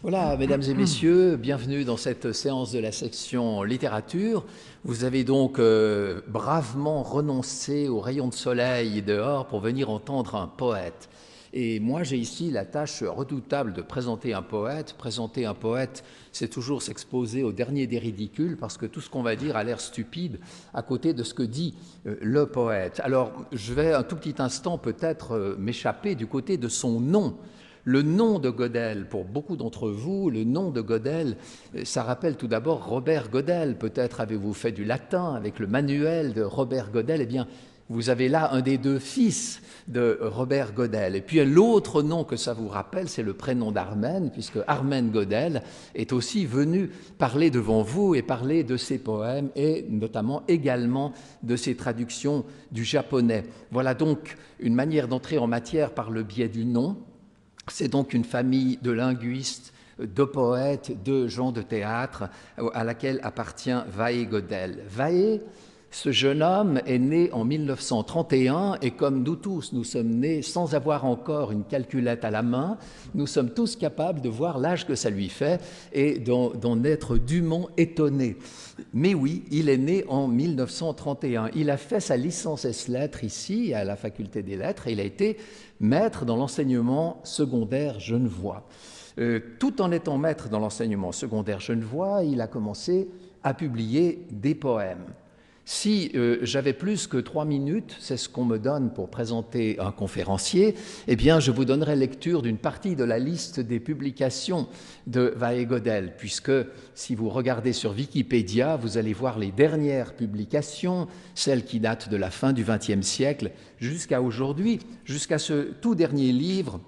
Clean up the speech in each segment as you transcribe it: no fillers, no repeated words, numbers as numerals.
Voilà, mesdames et messieurs, bienvenue dans cette séance de la section littérature. Vous avez donc bravement renoncé aux rayons de soleil dehors pour venir entendre un poète. Et moi, j'ai ici la tâche redoutable de présenter un poète. Présenter un poète, c'est toujours s'exposer au dernier des ridicules, parce que tout ce qu'on va dire a l'air stupide à côté de ce que dit le poète. Alors, je vais un tout petit instant peut-être m'échapper du côté de son nom. Le nom de Godel, pour beaucoup d'entre vous, le nom de Godel, ça rappelle tout d'abord Robert Godel. Peut-être avez-vous fait du latin avec le manuel de Robert Godel. Eh bien, vous avez là un des deux fils de Robert Godel. Et puis l'autre nom que ça vous rappelle, c'est le prénom d'Armen, puisque Armen Godel est aussi venu parler devant vous et parler de ses poèmes et notamment également de ses traductions du japonais. Voilà donc une manière d'entrer en matière par le biais du nom. C'est donc une famille de linguistes, de poètes, de gens de théâtre à laquelle appartient Vahe Godel. Vahe, ce jeune homme, est né en 1931 et comme nous tous, nous sommes nés sans avoir encore une calculette à la main, nous sommes tous capables de voir l'âge que ça lui fait et d'en être dûment étonnés. Mais oui, il est né en 1931. Il a fait sa licence ès-lettres ici, à la faculté des lettres, et il a été maître dans l'enseignement secondaire genevois. Tout en étant maître dans l'enseignement secondaire genevois, il a commencé à publier des poèmes. Si j'avais plus que 3 minutes, c'est ce qu'on me donne pour présenter un conférencier, eh bien je vous donnerai lecture d'une partie de la liste des publications de Vahe Godel, puisque si vous regardez sur Wikipédia, vous allez voir les dernières publications, celles qui datent de la fin du XXe siècle jusqu'à aujourd'hui, jusqu'à ce tout dernier livre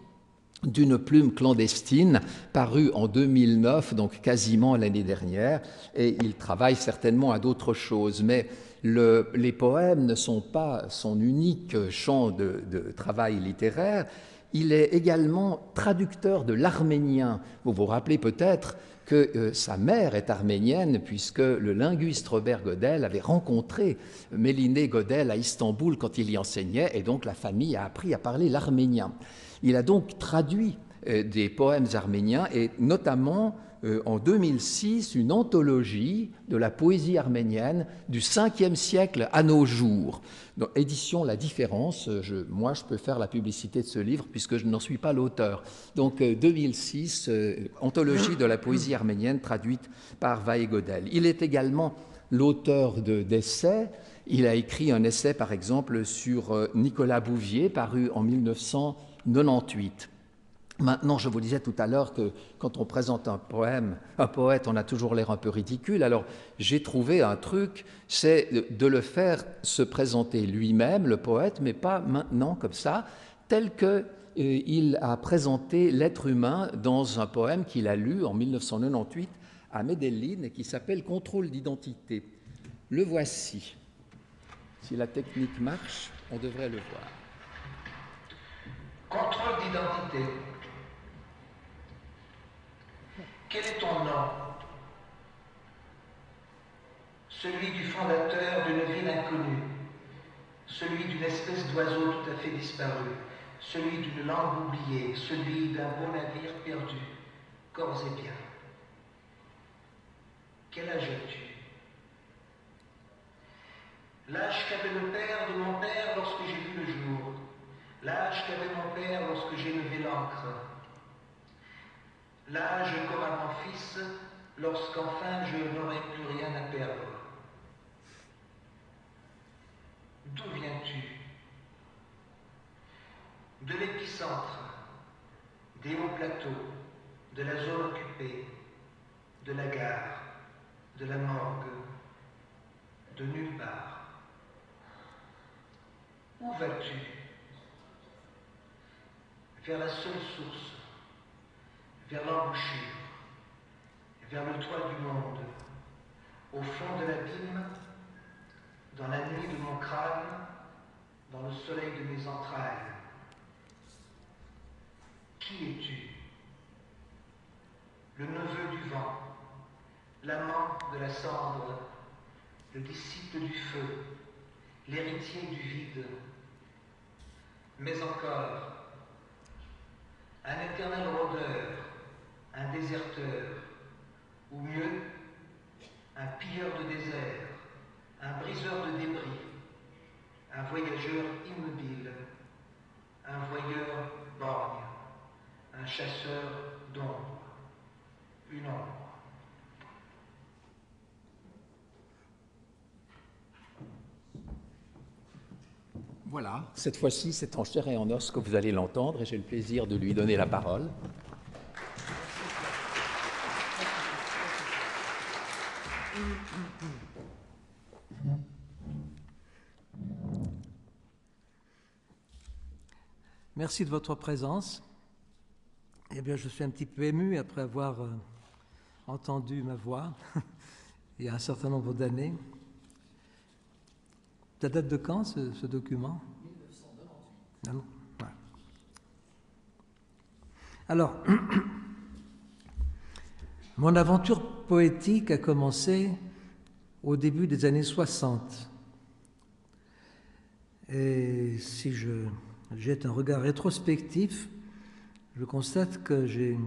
d'une plume clandestine, paru en 2009, donc quasiment l'année dernière, et il travaille certainement à d'autres choses, mais les poèmes ne sont pas son unique champ de travail littéraire, il est également traducteur de l'arménien. Vous vous rappelez peut-être que sa mère est arménienne, puisque le linguiste Robert Godel avait rencontré Méliné Godel à Istanbul quand il y enseignait, et donc la famille a appris à parler l'arménien. Il a donc traduit des poèmes arméniens et notamment en 2006 une anthologie de la poésie arménienne du 5e siècle à nos jours. Donc, édition La Différence, moi je peux faire la publicité de ce livre puisque je n'en suis pas l'auteur. Donc 2006, anthologie de la poésie arménienne traduite par Vahe Godel. Il est également l'auteur d'essais. Il a écrit un essai par exemple sur Nicolas Bouvier paru en 1998. Maintenant, je vous disais tout à l'heure que quand on présente un poète, on a toujours l'air un peu ridicule. Alors, j'ai trouvé un truc, c'est de le faire se présenter lui-même, le poète, mais pas maintenant comme ça, tel qu'il a présenté l'être humain dans un poème qu'il a lu en 1998 à Medellín et qui s'appelle « Contrôle d'identité ». Le voici. Si la technique marche, on devrait le voir. Contrôle d'identité. Quel est ton nom? Celui du fondateur d'une ville inconnue, celui d'une espèce d'oiseau tout à fait disparu, celui d'une langue oubliée, celui d'un beau navire perdu, corps et biens. Quel âge as-tu? L'âge qu'avait le père de mon père lorsque j'ai vu le jour, l'âge qu'avait mon père lorsque j'ai levé l'ancre, l'âge comme à mon fils lorsqu'enfin je n'aurai plus rien à perdre. D'où viens-tu? De l'épicentre, des hauts plateaux, de la zone occupée, de la gare, de la morgue, de nulle part. Où vas-tu? Vers la seule source, vers l'embouchure, vers le toit du monde, au fond de l'abîme, dans la nuit de mon crâne, dans le soleil de mes entrailles. Qui es-tu? Le neveu du vent, l'amant de la cendre, le disciple du feu, l'héritier du vide, mais encore un éternel rôdeur, un déserteur, ou mieux, un pilleur de désert, un briseur de débris, un voyageur immobile, un voyeur borgne, un chasseur d'ombre, une ombre. Voilà, cette fois-ci, c'est en chair et en os que vous allez l'entendre et j'ai le plaisir de lui donner la parole. Merci de votre présence. Eh bien, je suis un petit peu ému après avoir entendu ma voix il y a un certain nombre d'années. Ça date de quand, ce document? 1998. Ah non. Ouais. Alors, mon aventure poétique a commencé au début des années 60. Et si je jette un regard rétrospectif, je constate que j'ai,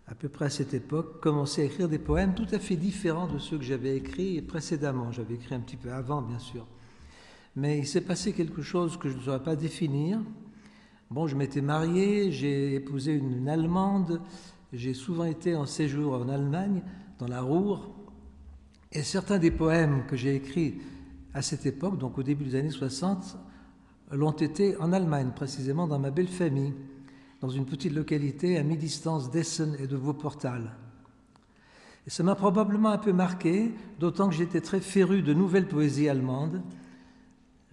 à peu près à cette époque, commencé à écrire des poèmes tout à fait différents de ceux que j'avais écrits précédemment. J'avais écrit un petit peu avant, bien sûr. Mais il s'est passé quelque chose que je ne saurais pas définir. Bon, je m'étais marié, j'ai épousé une Allemande, j'ai souvent été en séjour en Allemagne, dans la Ruhr, et certains des poèmes que j'ai écrits à cette époque, donc au début des années 60, l'ont été en Allemagne, précisément dans ma belle famille, dans une petite localité à mi-distance d'Essen et de Wuppertal. Et ça m'a probablement un peu marqué, d'autant que j'étais très féru de nouvelles poésies allemandes.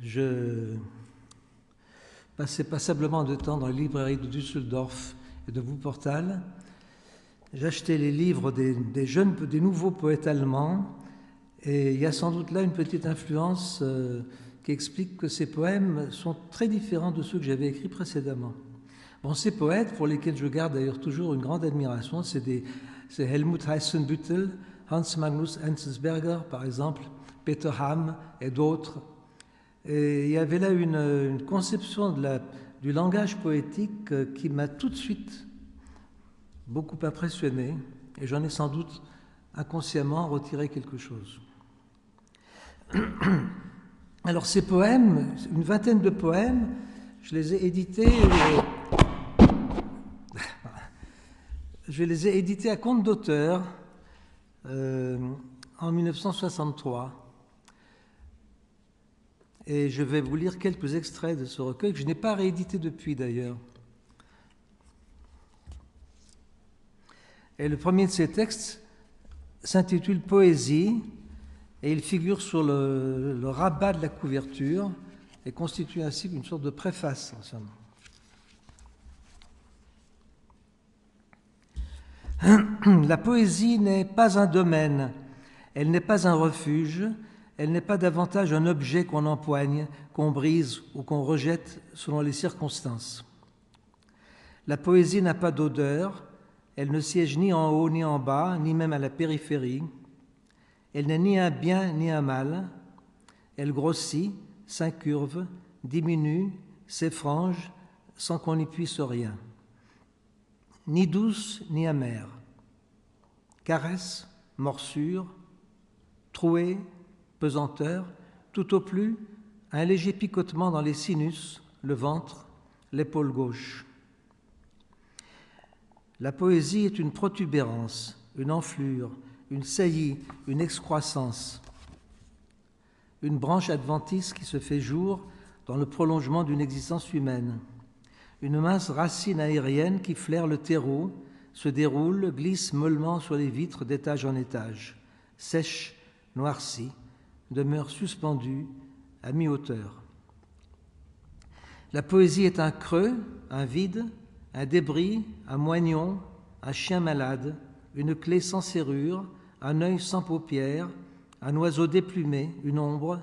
Je passais passablement de temps dans les librairies de Düsseldorf et de Wuppertal. J'achetais les livres des nouveaux poètes allemands, et il y a sans doute là une petite influence qui explique que ces poèmes sont très différents de ceux que j'avais écrits précédemment. Bon, ces poètes, pour lesquels je garde d'ailleurs toujours une grande admiration, c'est Helmut Heißenbüttel, Hans Magnus Enzensberger, par exemple, Peter Ham et d'autres. Et il y avait là une conception du langage poétique qui m'a tout de suite beaucoup impressionné, et j'en ai sans doute inconsciemment retiré quelque chose. Alors ces poèmes, une vingtaine de poèmes, je les ai édités à compte d'auteur en 1963. Et je vais vous lire quelques extraits de ce recueil que je n'ai pas réédité depuis d'ailleurs. Et le premier de ces textes s'intitule Poésie et il figure sur le rabat de la couverture et constitue ainsi une sorte de préface en somme. La poésie n'est pas un domaine, elle n'est pas un refuge, elle n'est pas davantage un objet qu'on empoigne, qu'on brise ou qu'on rejette selon les circonstances. La poésie n'a pas d'odeur, elle ne siège ni en haut ni en bas, ni même à la périphérie. Elle n'est ni un bien ni un mal. Elle grossit, s'incurve, diminue, s'effrange, sans qu'on n'y puisse rien. Ni douce ni amère. Caresse, morsure, trouée, pesanteur, tout au plus un léger picotement dans les sinus, le ventre, l'épaule gauche. La poésie est une protubérance, une enflure, une saillie, une excroissance, une branche adventice qui se fait jour dans le prolongement d'une existence humaine, une mince racine aérienne qui flaire le terreau, se déroule, glisse mollement sur les vitres d'étage en étage, sèche, noircie, demeure suspendue à mi-hauteur. La poésie est un creux, un vide, un débris, un moignon, un chien malade, une clé sans serrure, un œil sans paupières, un oiseau déplumé, une ombre,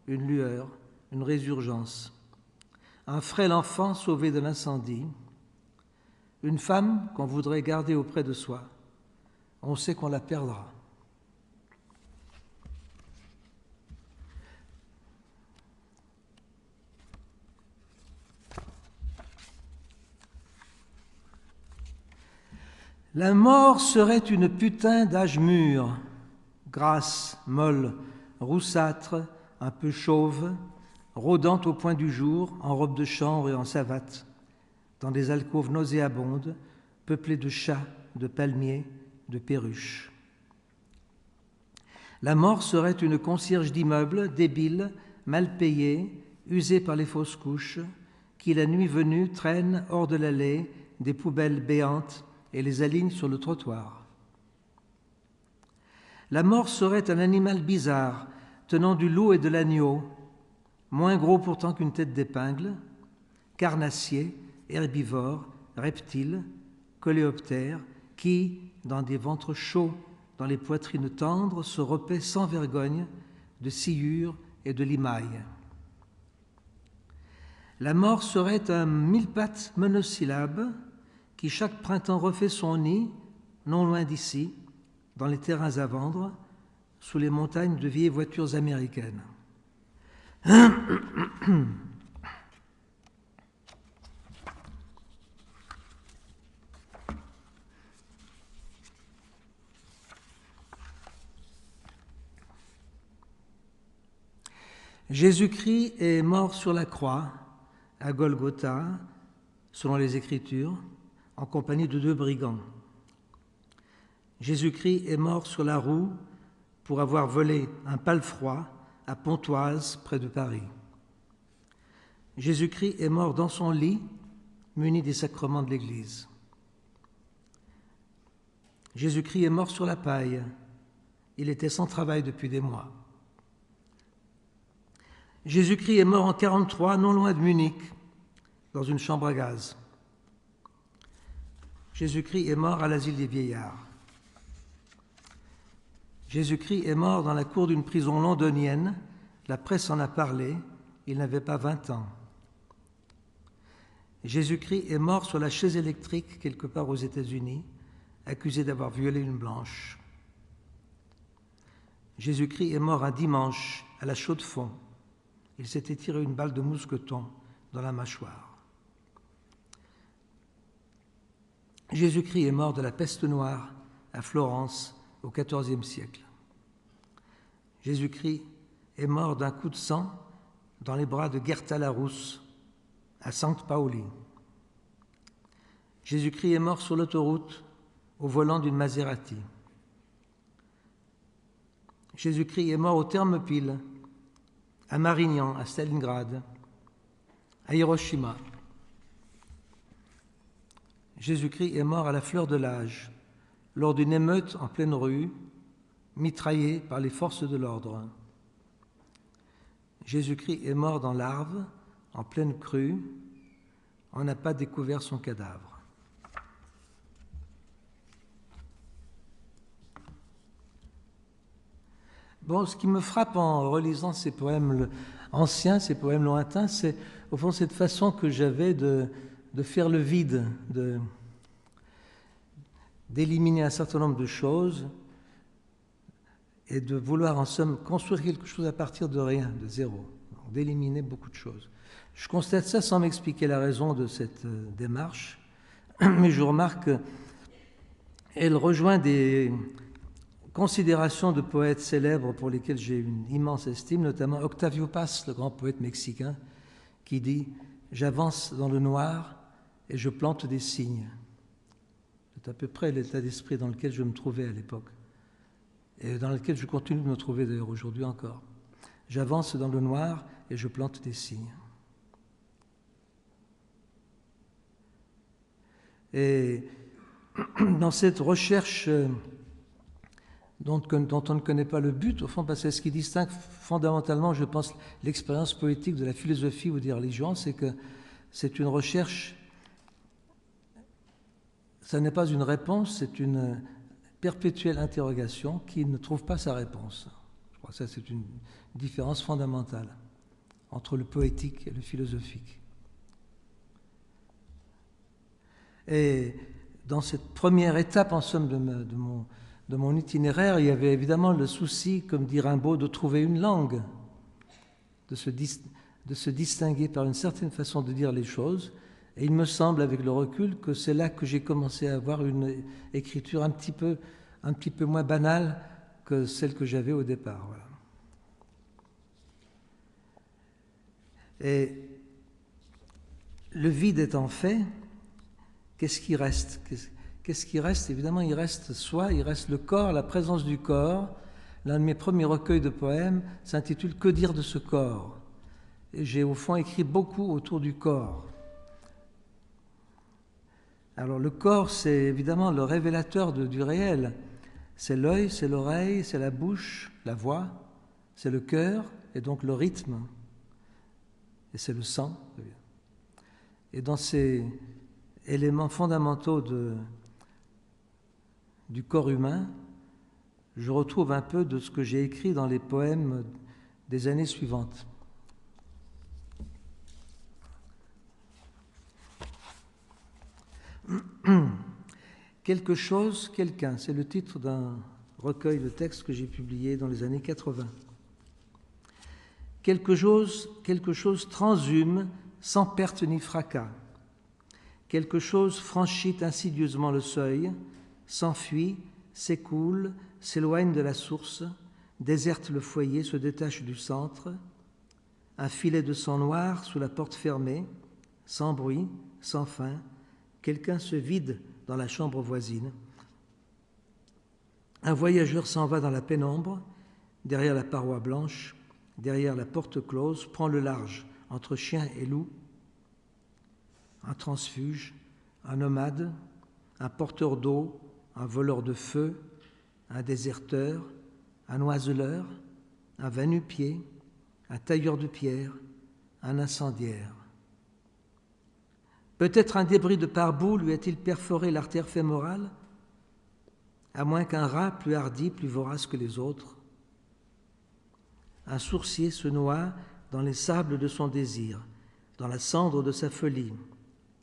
une lueur, une résurgence. Un frêle enfant sauvé de l'incendie, une femme qu'on voudrait garder auprès de soi. On sait qu'on la perdra. La mort serait une putain d'âge mûr, grasse, molle, roussâtre, un peu chauve, rôdant au point du jour, en robe de chambre et en savate, dans des alcôves nauséabondes, peuplées de chats, de palmiers, de perruches. La mort serait une concierge d'immeuble, débile, mal payée, usée par les fausses couches, qui, la nuit venue, traîne hors de l'allée des poubelles béantes et les aligne sur le trottoir. La mort serait un animal bizarre, tenant du loup et de l'agneau, moins gros pourtant qu'une tête d'épingle, carnassier, herbivore, reptile, coléoptère, qui, dans des ventres chauds, dans les poitrines tendres, se repaît sans vergogne de sciure et de limaille. La mort serait un mille-pattes monosyllabe qui chaque printemps refait son nid, non loin d'ici, dans les terrains à vendre, sous les montagnes de vieilles voitures américaines. Jésus-Christ est mort sur la croix, à Golgotha, selon les Écritures, en compagnie de 2 brigands. Jésus-Christ est mort sur la roue pour avoir volé un palefroid à Pontoise, près de Paris. Jésus-Christ est mort dans son lit, muni des sacrements de l'Église. Jésus-Christ est mort sur la paille. Il était sans travail depuis des mois. Jésus-Christ est mort en 1943, non loin de Munich, dans une chambre à gaz. Jésus-Christ est mort à l'asile des vieillards. Jésus-Christ est mort dans la cour d'une prison londonienne. La presse en a parlé. Il n'avait pas 20 ans. Jésus-Christ est mort sur la chaise électrique quelque part aux États-Unis, accusé d'avoir violé une blanche. Jésus-Christ est mort un dimanche à la Chaux-de-Fonds. Il s'était tiré une balle de mousqueton dans la mâchoire. Jésus-Christ est mort de la peste noire à Florence au XIVe siècle. Jésus-Christ est mort d'un coup de sang dans les bras de Gerta la Rousse à Sainte Pauli. Jésus-Christ est mort sur l'autoroute au volant d'une Maserati. Jésus-Christ est mort au Thermopyle, à Marignan, à Stalingrad, à Hiroshima. Jésus-Christ est mort à la fleur de l'âge, lors d'une émeute en pleine rue, mitraillé par les forces de l'ordre. Jésus-Christ est mort dans l'Arve, en pleine crue. On n'a pas découvert son cadavre. Bon, ce qui me frappe en relisant ces poèmes anciens, ces poèmes lointains, c'est au fond cette façon que j'avais de faire le vide, d'éliminer un certain nombre de choses et de vouloir en somme construire quelque chose à partir de rien, de zéro, d'éliminer beaucoup de choses. Je constate ça sans m'expliquer la raison de cette démarche, mais je remarque qu'elle rejoint des considérations de poètes célèbres pour lesquels j'ai une immense estime, notamment Octavio Paz, le grand poète mexicain, qui dit « J'avance dans le noir et je plante des cygnes ». C'est à peu près l'état d'esprit dans lequel je me trouvais à l'époque, et dans lequel je continue de me trouver d'ailleurs aujourd'hui encore. J'avance dans le noir et je plante des cygnes. Et dans cette recherche dont on ne connaît pas le but, au fond, parce que ce qui distingue fondamentalement, je pense, l'expérience poétique de la philosophie ou des religions, c'est que c'est une recherche, ça n'est pas une réponse, c'est une perpétuelle interrogation qui ne trouve pas sa réponse. Je crois que ça, c'est une différence fondamentale entre le poétique et le philosophique. Et dans cette première étape, en somme, de mon itinéraire, il y avait évidemment le souci, comme dit Rimbaud, de trouver une langue, de se distinguer par une certaine façon de dire les choses, Et il me semble, avec le recul, que c'est là que j'ai commencé à avoir une écriture un petit peu moins banale que celle que j'avais au départ. Voilà. Et le vide étant fait, qu'est-ce qui reste ? Qu'est-ce qui reste ? Évidemment, il reste soi, il reste le corps, la présence du corps. L'un de mes premiers recueils de poèmes s'intitule « Que dire de ce corps ?» Et j'ai au fond écrit beaucoup autour du corps. Alors le corps, c'est évidemment le révélateur du réel. C'est l'œil, c'est l'oreille, c'est la bouche, la voix, c'est le cœur, et donc le rythme, et c'est le sang. Et dans ces éléments fondamentaux du corps humain, je retrouve un peu de ce que j'ai écrit dans les poèmes des années suivantes. Quelque chose, quelqu'un, c'est le titre d'un recueil de textes que j'ai publié dans les années 80. Quelque chose transhume sans perte ni fracas. Quelque chose franchit insidieusement le seuil, s'enfuit, s'écoule, s'éloigne de la source, déserte le foyer, se détache du centre. Un filet de sang noir sous la porte fermée, sans bruit, sans fin. Quelqu'un se vide dans la chambre voisine. Un voyageur s'en va dans la pénombre, derrière la paroi blanche, derrière la porte close, prend le large entre chien et loup. Un transfuge, un nomade, un porteur d'eau, un voleur de feu, un déserteur, un oiseleur, un va-nu-pied, un tailleur de pierre, un incendiaire. Peut-être un débris de pare-boue lui a-t-il perforé l'artère fémorale, à moins qu'un rat plus hardi, plus vorace que les autres. Un sourcier se noie dans les sables de son désir, dans la cendre de sa folie,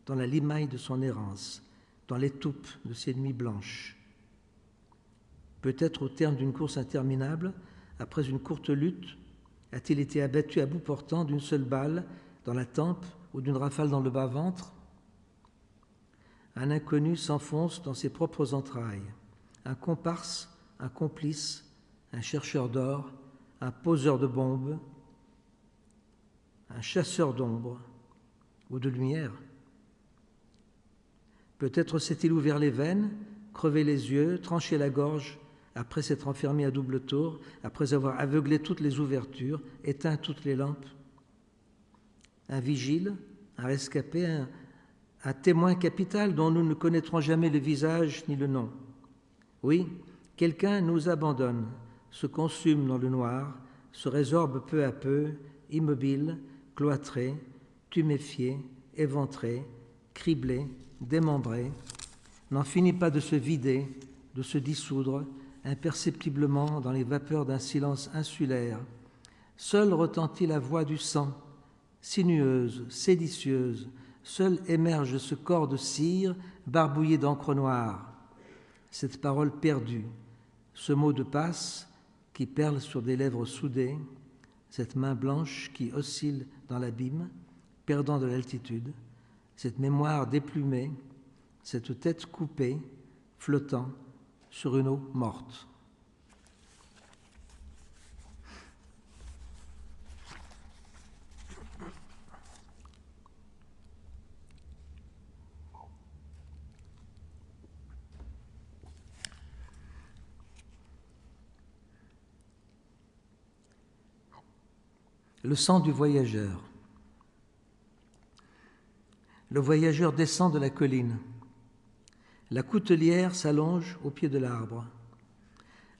dans la limaille de son errance, dans l'étoupe de ses nuits blanches. Peut-être au terme d'une course interminable, après une courte lutte, a-t-il été abattu à bout portant d'une seule balle dans la tempe ou d'une rafale dans le bas-ventre. Un inconnu s'enfonce dans ses propres entrailles, un comparse, un complice, un chercheur d'or, un poseur de bombes, un chasseur d'ombre ou de lumière. Peut-être s'est-il ouvert les veines, crevé les yeux, tranché la gorge, après s'être enfermé à double tour, après avoir aveuglé toutes les ouvertures, éteint toutes les lampes. Un vigile, un rescapé, un témoin capital dont nous ne connaîtrons jamais le visage ni le nom. Oui, quelqu'un nous abandonne, se consume dans le noir, se résorbe peu à peu, immobile, cloîtré, tuméfié, éventré, criblé, démembré, n'en finit pas de se vider, de se dissoudre, imperceptiblement dans les vapeurs d'un silence insulaire. Seule retentit la voix du sang, sinueuse, séditieuse, seul émerge ce corps de cire barbouillé d'encre noire. Cette parole perdue, ce mot de passe qui perle sur des lèvres soudées, cette main blanche qui oscille dans l'abîme, perdant de l'altitude, cette mémoire déplumée, cette tête coupée, flottant sur une eau morte. Le sang du voyageur. Le voyageur descend de la colline. La coutelière s'allonge au pied de l'arbre.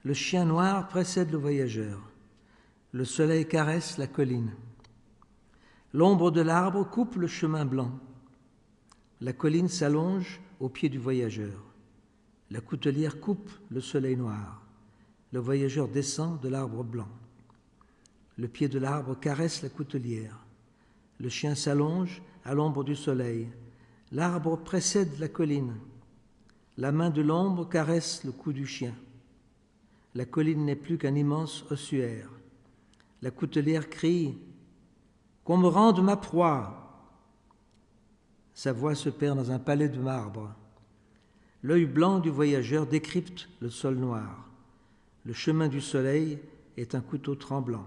Le chien noir précède le voyageur. Le soleil caresse la colline. L'ombre de l'arbre coupe le chemin blanc. La colline s'allonge au pied du voyageur. La coutelière coupe le soleil noir. Le voyageur descend de l'arbre blanc. Le pied de l'arbre caresse la coutelière. Le chien s'allonge à l'ombre du soleil. L'arbre précède la colline. La main de l'ombre caresse le cou du chien. La colline n'est plus qu'un immense ossuaire. La coutelière crie « Qu'on me rende ma proie !» sa voix se perd dans un palais de marbre. L'œil blanc du voyageur décrypte le sol noir. Le chemin du soleil est un couteau tremblant.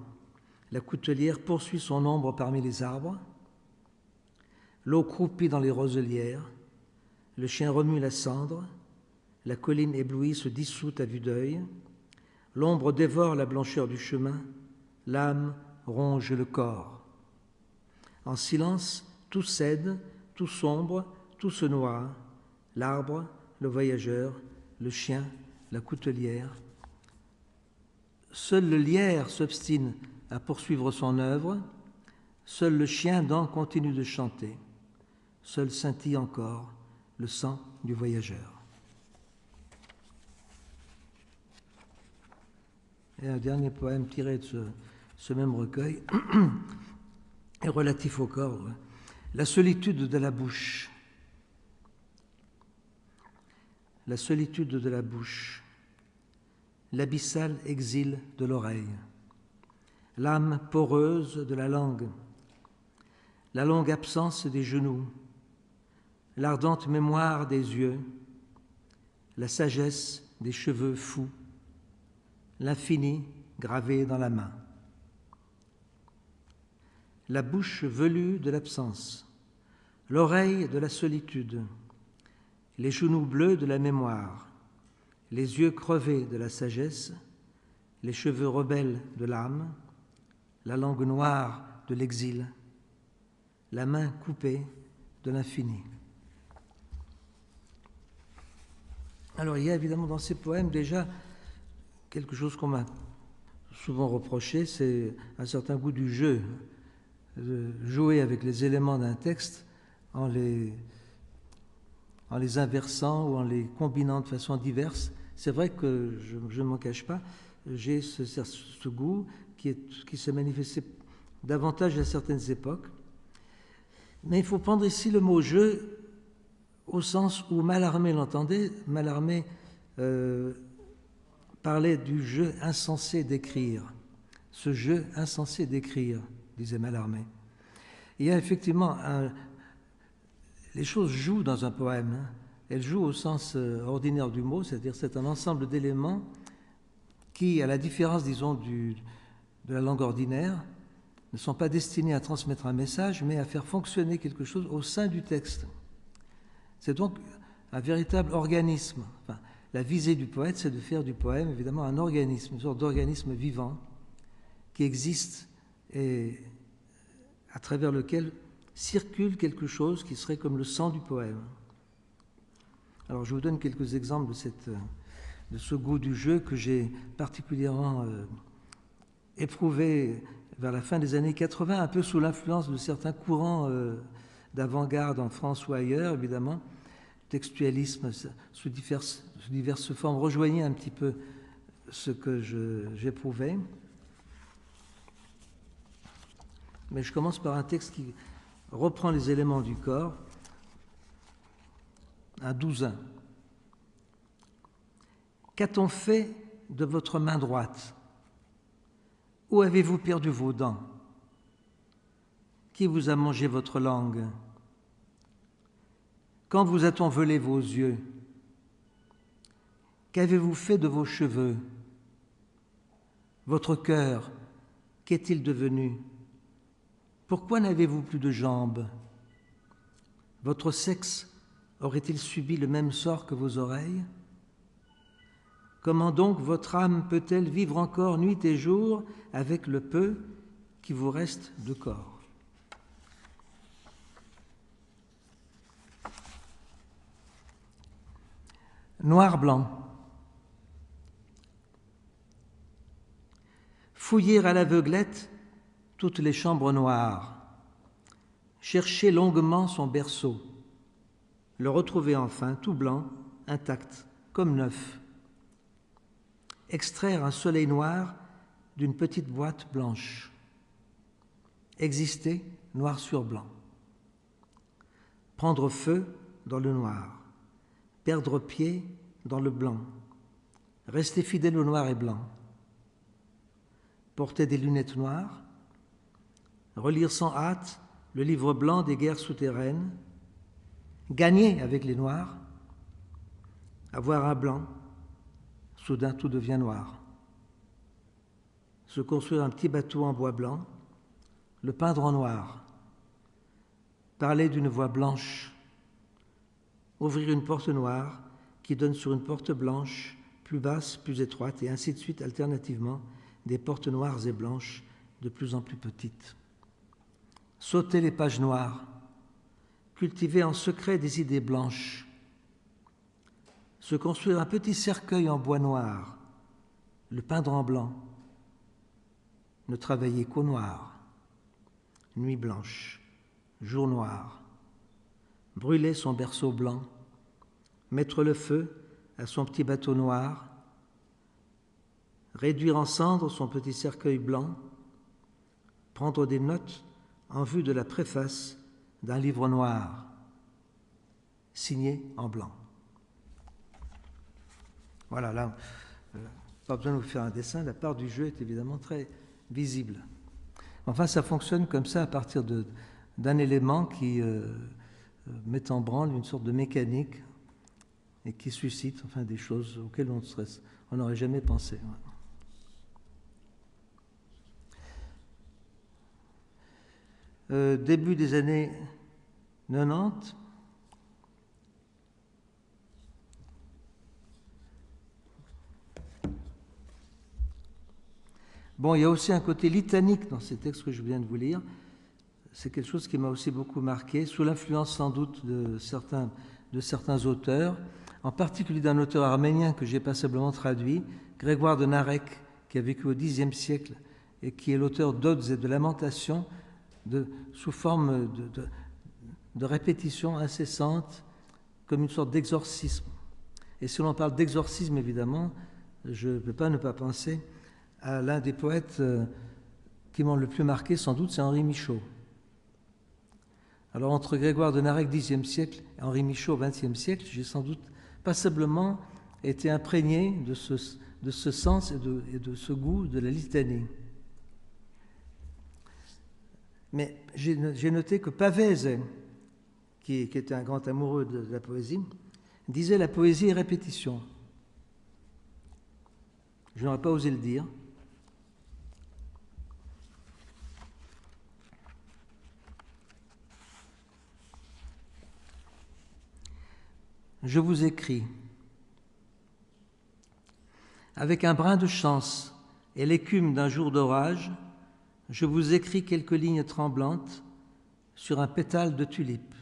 La coutelière poursuit son ombre parmi les arbres. L'eau croupit dans les roselières. Le chien remue la cendre. La colline éblouie se dissout à vue d'œil. L'ombre dévore la blancheur du chemin. L'âme ronge le corps. En silence, tout cède, tout sombre, tout se noie. L'arbre, le voyageur, le chien, la coutelière. Seul le lierre s'obstine à poursuivre son œuvre. Seul le chien dent continue de chanter. Seul scintille encore le sang du voyageur. Et un dernier poème tiré de ce même recueil est relatif au corps. La solitude de la bouche. La solitude de la bouche. L'abyssal exil de l'oreille. L'âme poreuse de la langue. La longue absence des genoux. L'ardente mémoire des yeux. La sagesse des cheveux fous. L'infini gravé dans la main. La bouche velue de l'absence, l'oreille de la solitude, les genoux bleus de la mémoire, les yeux crevés de la sagesse, les cheveux rebelles de l'âme, la langue noire de l'exil, la main coupée de l'infini. Alors il y a évidemment dans ces poèmes déjà quelque chose qu'on m'a souvent reproché, c'est un certain goût du jeu, de jouer avec les éléments d'un texte en les inversant ou en les combinant de façon diverse. C'est vrai que, je ne m'en cache pas, j'ai ce goût qui s'est manifesté davantage à certaines époques. Mais il faut prendre ici le mot « jeu » au sens où Mallarmé l'entendait. Mallarmé parlait du jeu insensé d'écrire. Ce jeu insensé d'écrire, disait Mallarmé. Il y a effectivement les choses jouent dans un poème. Hein. Elles jouent au sens ordinaire du mot, c'est-à-dire c'est un ensemble d'éléments qui, à la différence, disons, de la langue ordinaire, ne sont pas destinés à transmettre un message, mais à faire fonctionner quelque chose au sein du texte. C'est donc un véritable organisme. Enfin, la visée du poète, c'est de faire du poème, évidemment, un organisme, une sorte d'organisme vivant qui existe et à travers lequel circule quelque chose qui serait comme le sang du poème. Alors, je vous donne quelques exemples de ce goût du jeu que j'ai particulièrement éprouvé vers la fin des années 80, un peu sous l'influence de certains courants d'avant-garde en France ou ailleurs, évidemment. Textualisme sous diverses formes rejoignait un petit peu ce que j'éprouvais. Mais je commence par un texte qui reprend les éléments du corps, un douzain. Qu'a-t-on fait de votre main droite? Où avez-vous perdu vos dents? Qui vous a mangé votre langue? Quand vous a-t-on volé vos yeux? Qu'avez-vous fait de vos cheveux? Votre cœur, qu'est-il devenu? Pourquoi n'avez-vous plus de jambes? Votre sexe aurait-il subi le même sort que vos oreilles? Comment donc votre âme peut-elle vivre encore nuit et jour avec le peu qui vous reste de corps? Noir-blanc. Fouiller à l'aveuglette toutes les chambres noires, chercher longuement son berceau, le retrouver enfin tout blanc, intact, comme neuf. Extraire un soleil noir d'une petite boîte blanche. Exister noir sur blanc. Prendre feu dans le noir. Perdre pied dans le blanc. Rester fidèle au noir et blanc. Porter des lunettes noires. Relire sans hâte le livre blanc des guerres souterraines. Gagner avec les noirs, avoir un blanc, soudain tout devient noir. Se construire un petit bateau en bois blanc, le peindre en noir, parler d'une voix blanche, ouvrir une porte noire qui donne sur une porte blanche, plus basse, plus étroite, et ainsi de suite alternativement, des portes noires et blanches de plus en plus petites. Sauter les pages noires, cultiver en secret des idées blanches, se construire un petit cercueil en bois noir, le peindre en blanc, ne travailler qu'au noir, nuit blanche, jour noir, brûler son berceau blanc, mettre le feu à son petit bateau noir, réduire en cendres son petit cercueil blanc, prendre des notes en vue de la préface d'un livre noir, signé en blanc. Voilà, là, pas besoin de vous faire un dessin, la part du jeu est évidemment très visible. Enfin, ça fonctionne comme ça à partir d'un élément qui met en branle une sorte de mécanique et qui suscite enfin, des choses auxquelles on n'aurait jamais pensé. Début des années 90, bon, il y a aussi un côté litanique dans ces textes que je viens de vous lire. C'est quelque chose qui m'a aussi beaucoup marqué, sous l'influence sans doute de certains auteurs, en particulier d'un auteur arménien que j'ai passablement traduit, Grégoire de Narek, qui a vécu au Xe siècle et qui est l'auteur d'odes et de lamentations sous forme de répétition incessante, comme une sorte d'exorcisme. Et si l'on parle d'exorcisme, évidemment, je ne peux pas ne pas penser à l'un des poètes qui m'ont le plus marqué, sans doute, c'est Henri Michaud. Alors, entre Grégoire de Narek, Xe siècle, et Henri Michaud, XXe siècle, j'ai sans doute passablement été imprégné de ce sens et de ce goût de la litanie. Mais j'ai noté que Pavese, qui était un grand amoureux de la poésie, disait la poésie est répétition. Je n'aurais pas osé le dire. Je vous écris. Avec un brin de chance et l'écume d'un jour d'orage, je vous écris quelques lignes tremblantes sur un pétale de tulipe.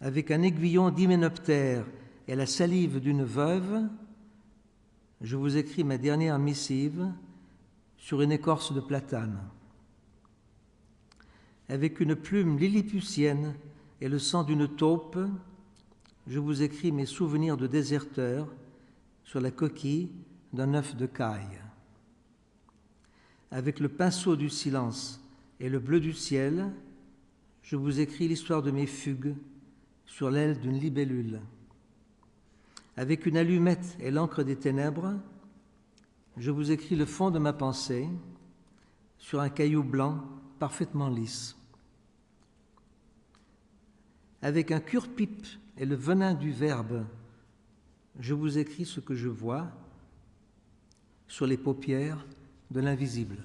Avec un aiguillon d'hyménoptère et la salive d'une veuve, je vous écris ma dernière missive sur une écorce de platane. Avec une plume lilliputienne et le sang d'une taupe, je vous écris mes souvenirs de déserteur sur la coquille d'un œuf de caille. Avec le pinceau du silence et le bleu du ciel, je vous écris l'histoire de mes fugues sur l'aile d'une libellule. Avec une allumette et l'encre des ténèbres, je vous écris le fond de ma pensée sur un caillou blanc parfaitement lisse. Avec un cure-pipe et le venin du verbe, je vous écris ce que je vois sur les paupières de l'invisible.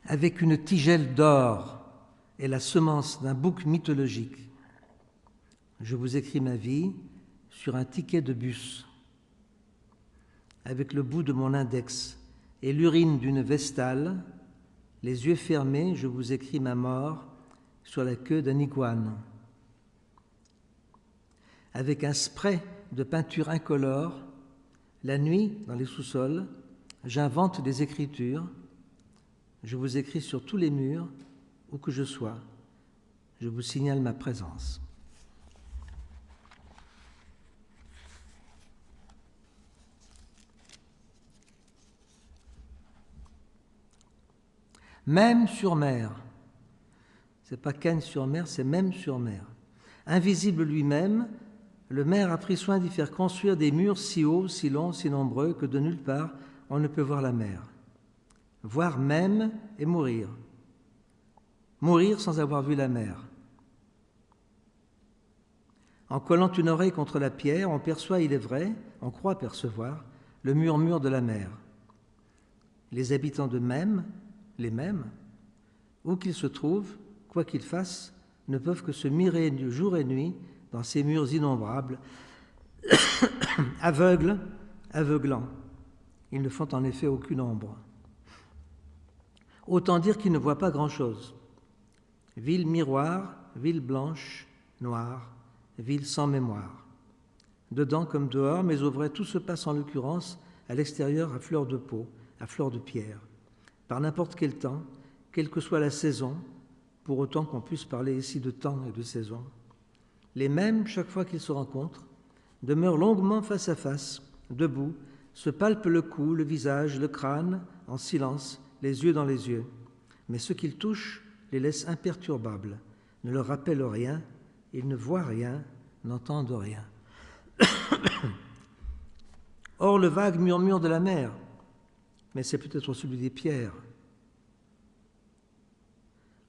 Avec une tigelle d'or et la semence d'un bouc mythologique, je vous écris ma vie sur un ticket de bus. Avec le bout de mon index et l'urine d'une vestale, les yeux fermés, je vous écris ma mort sur la queue d'un iguane. Avec un spray de peinture incolore, la nuit, dans les sous-sols, j'invente des écritures. Je vous écris sur tous les murs, où que je sois. Je vous signale ma présence. Même sur mer. C'est pas Cannes sur mer, c'est même sur mer. Invisible lui-même, le maire a pris soin d'y faire construire des murs si hauts, si longs, si nombreux que de nulle part on ne peut voir la mer. Voir même et mourir. mourir sans avoir vu la mer. En collant une oreille contre la pierre, on perçoit, il est vrai, on croit percevoir, le murmure de la mer. Les habitants de Mêmes, les mêmes, où qu'ils se trouvent, quoi qu'ils fassent, ne peuvent que se mirer jour et nuit dans ces murs innombrables, aveugles, aveuglants. Ils ne font en effet aucune ombre. Autant dire qu'ils ne voient pas grand-chose. Ville miroir, ville blanche, noire, ville sans mémoire. Dedans comme dehors, mais au vrai, tout se passe en l'occurrence à l'extérieur à fleur de peau, à fleur de pierre, par n'importe quel temps, quelle que soit la saison, pour autant qu'on puisse parler ici de temps et de saison. Les mêmes, chaque fois qu'ils se rencontrent, demeurent longuement face à face, debout, se palpent le cou, le visage, le crâne, en silence, les yeux dans les yeux. Mais ce qu'ils touchent les laisse imperturbables, ne leur rappellent rien, ils ne voient rien, n'entendent rien. Or, le vague murmure de la mer, mais c'est peut-être celui des pierres.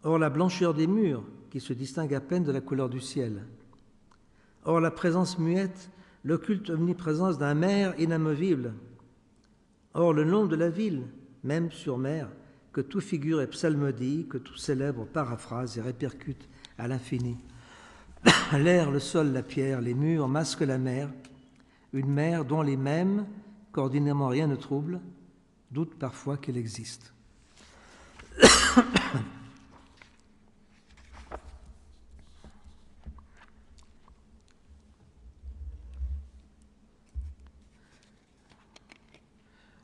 Or, la blancheur des murs, qui se distingue à peine de la couleur du ciel. Or, la présence muette, l'occulte omniprésence d'un maire inamovible. Or, le nom de la ville, même sur mer, que tout figure et psalmodie, que tout célèbre, paraphrase et répercute à l'infini. L'air, le sol, la pierre, les murs masquent la mer, une mer dont les mêmes, qu'ordinairement rien ne trouble, doutent parfois qu'elle existe.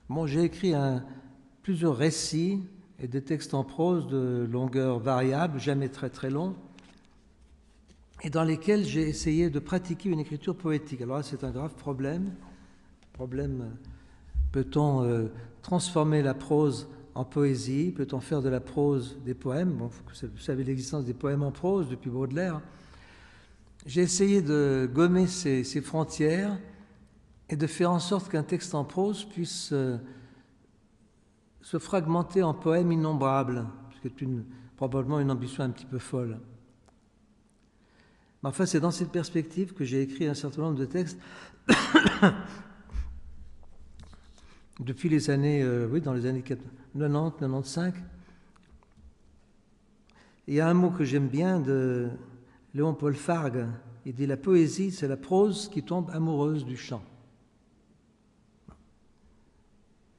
Bon, j'ai écrit plusieurs récits et des textes en prose de longueur variable, jamais très très longs, et dans lesquels j'ai essayé de pratiquer une écriture poétique. Alors là, c'est un grave problème. Peut-on transformer la prose en poésie? Peut-on faire de la prose des poèmes? Bon, vous savez l'existence des poèmes en prose depuis Baudelaire. J'ai essayé de gommer ces frontières et de faire en sorte qu'un texte en prose puisse se fragmenter en poèmes innombrables, ce qui est probablement une ambition un petit peu folle. Mais enfin, c'est dans cette perspective que j'ai écrit un certain nombre de textes depuis les années, dans les années 90, 95. Il y a un mot que j'aime bien de Léon-Paul Fargue. Il dit « La poésie, c'est la prose qui tombe amoureuse du chant ».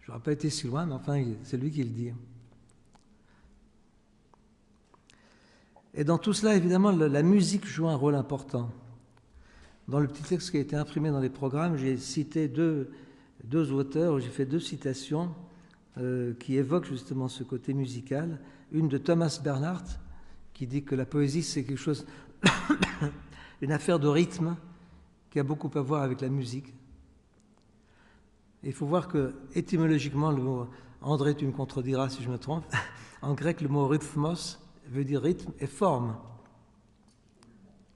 Je n'aurais pas été si loin, mais enfin, c'est lui qui le dit. Et dans tout cela, évidemment, la musique joue un rôle important. Dans le petit texte qui a été imprimé dans les programmes, j'ai cité deux auteurs, j'ai fait deux citations qui évoquent justement ce côté musical. Une de Thomas Bernhardt, qui dit que la poésie, c'est quelque chose, une affaire de rythme qui a beaucoup à voir avec la musique. Et il faut voir que, étymologiquement, le mot, André, tu me contrediras si je me trompe, en grec, le mot rhythmos veut dire rythme et forme.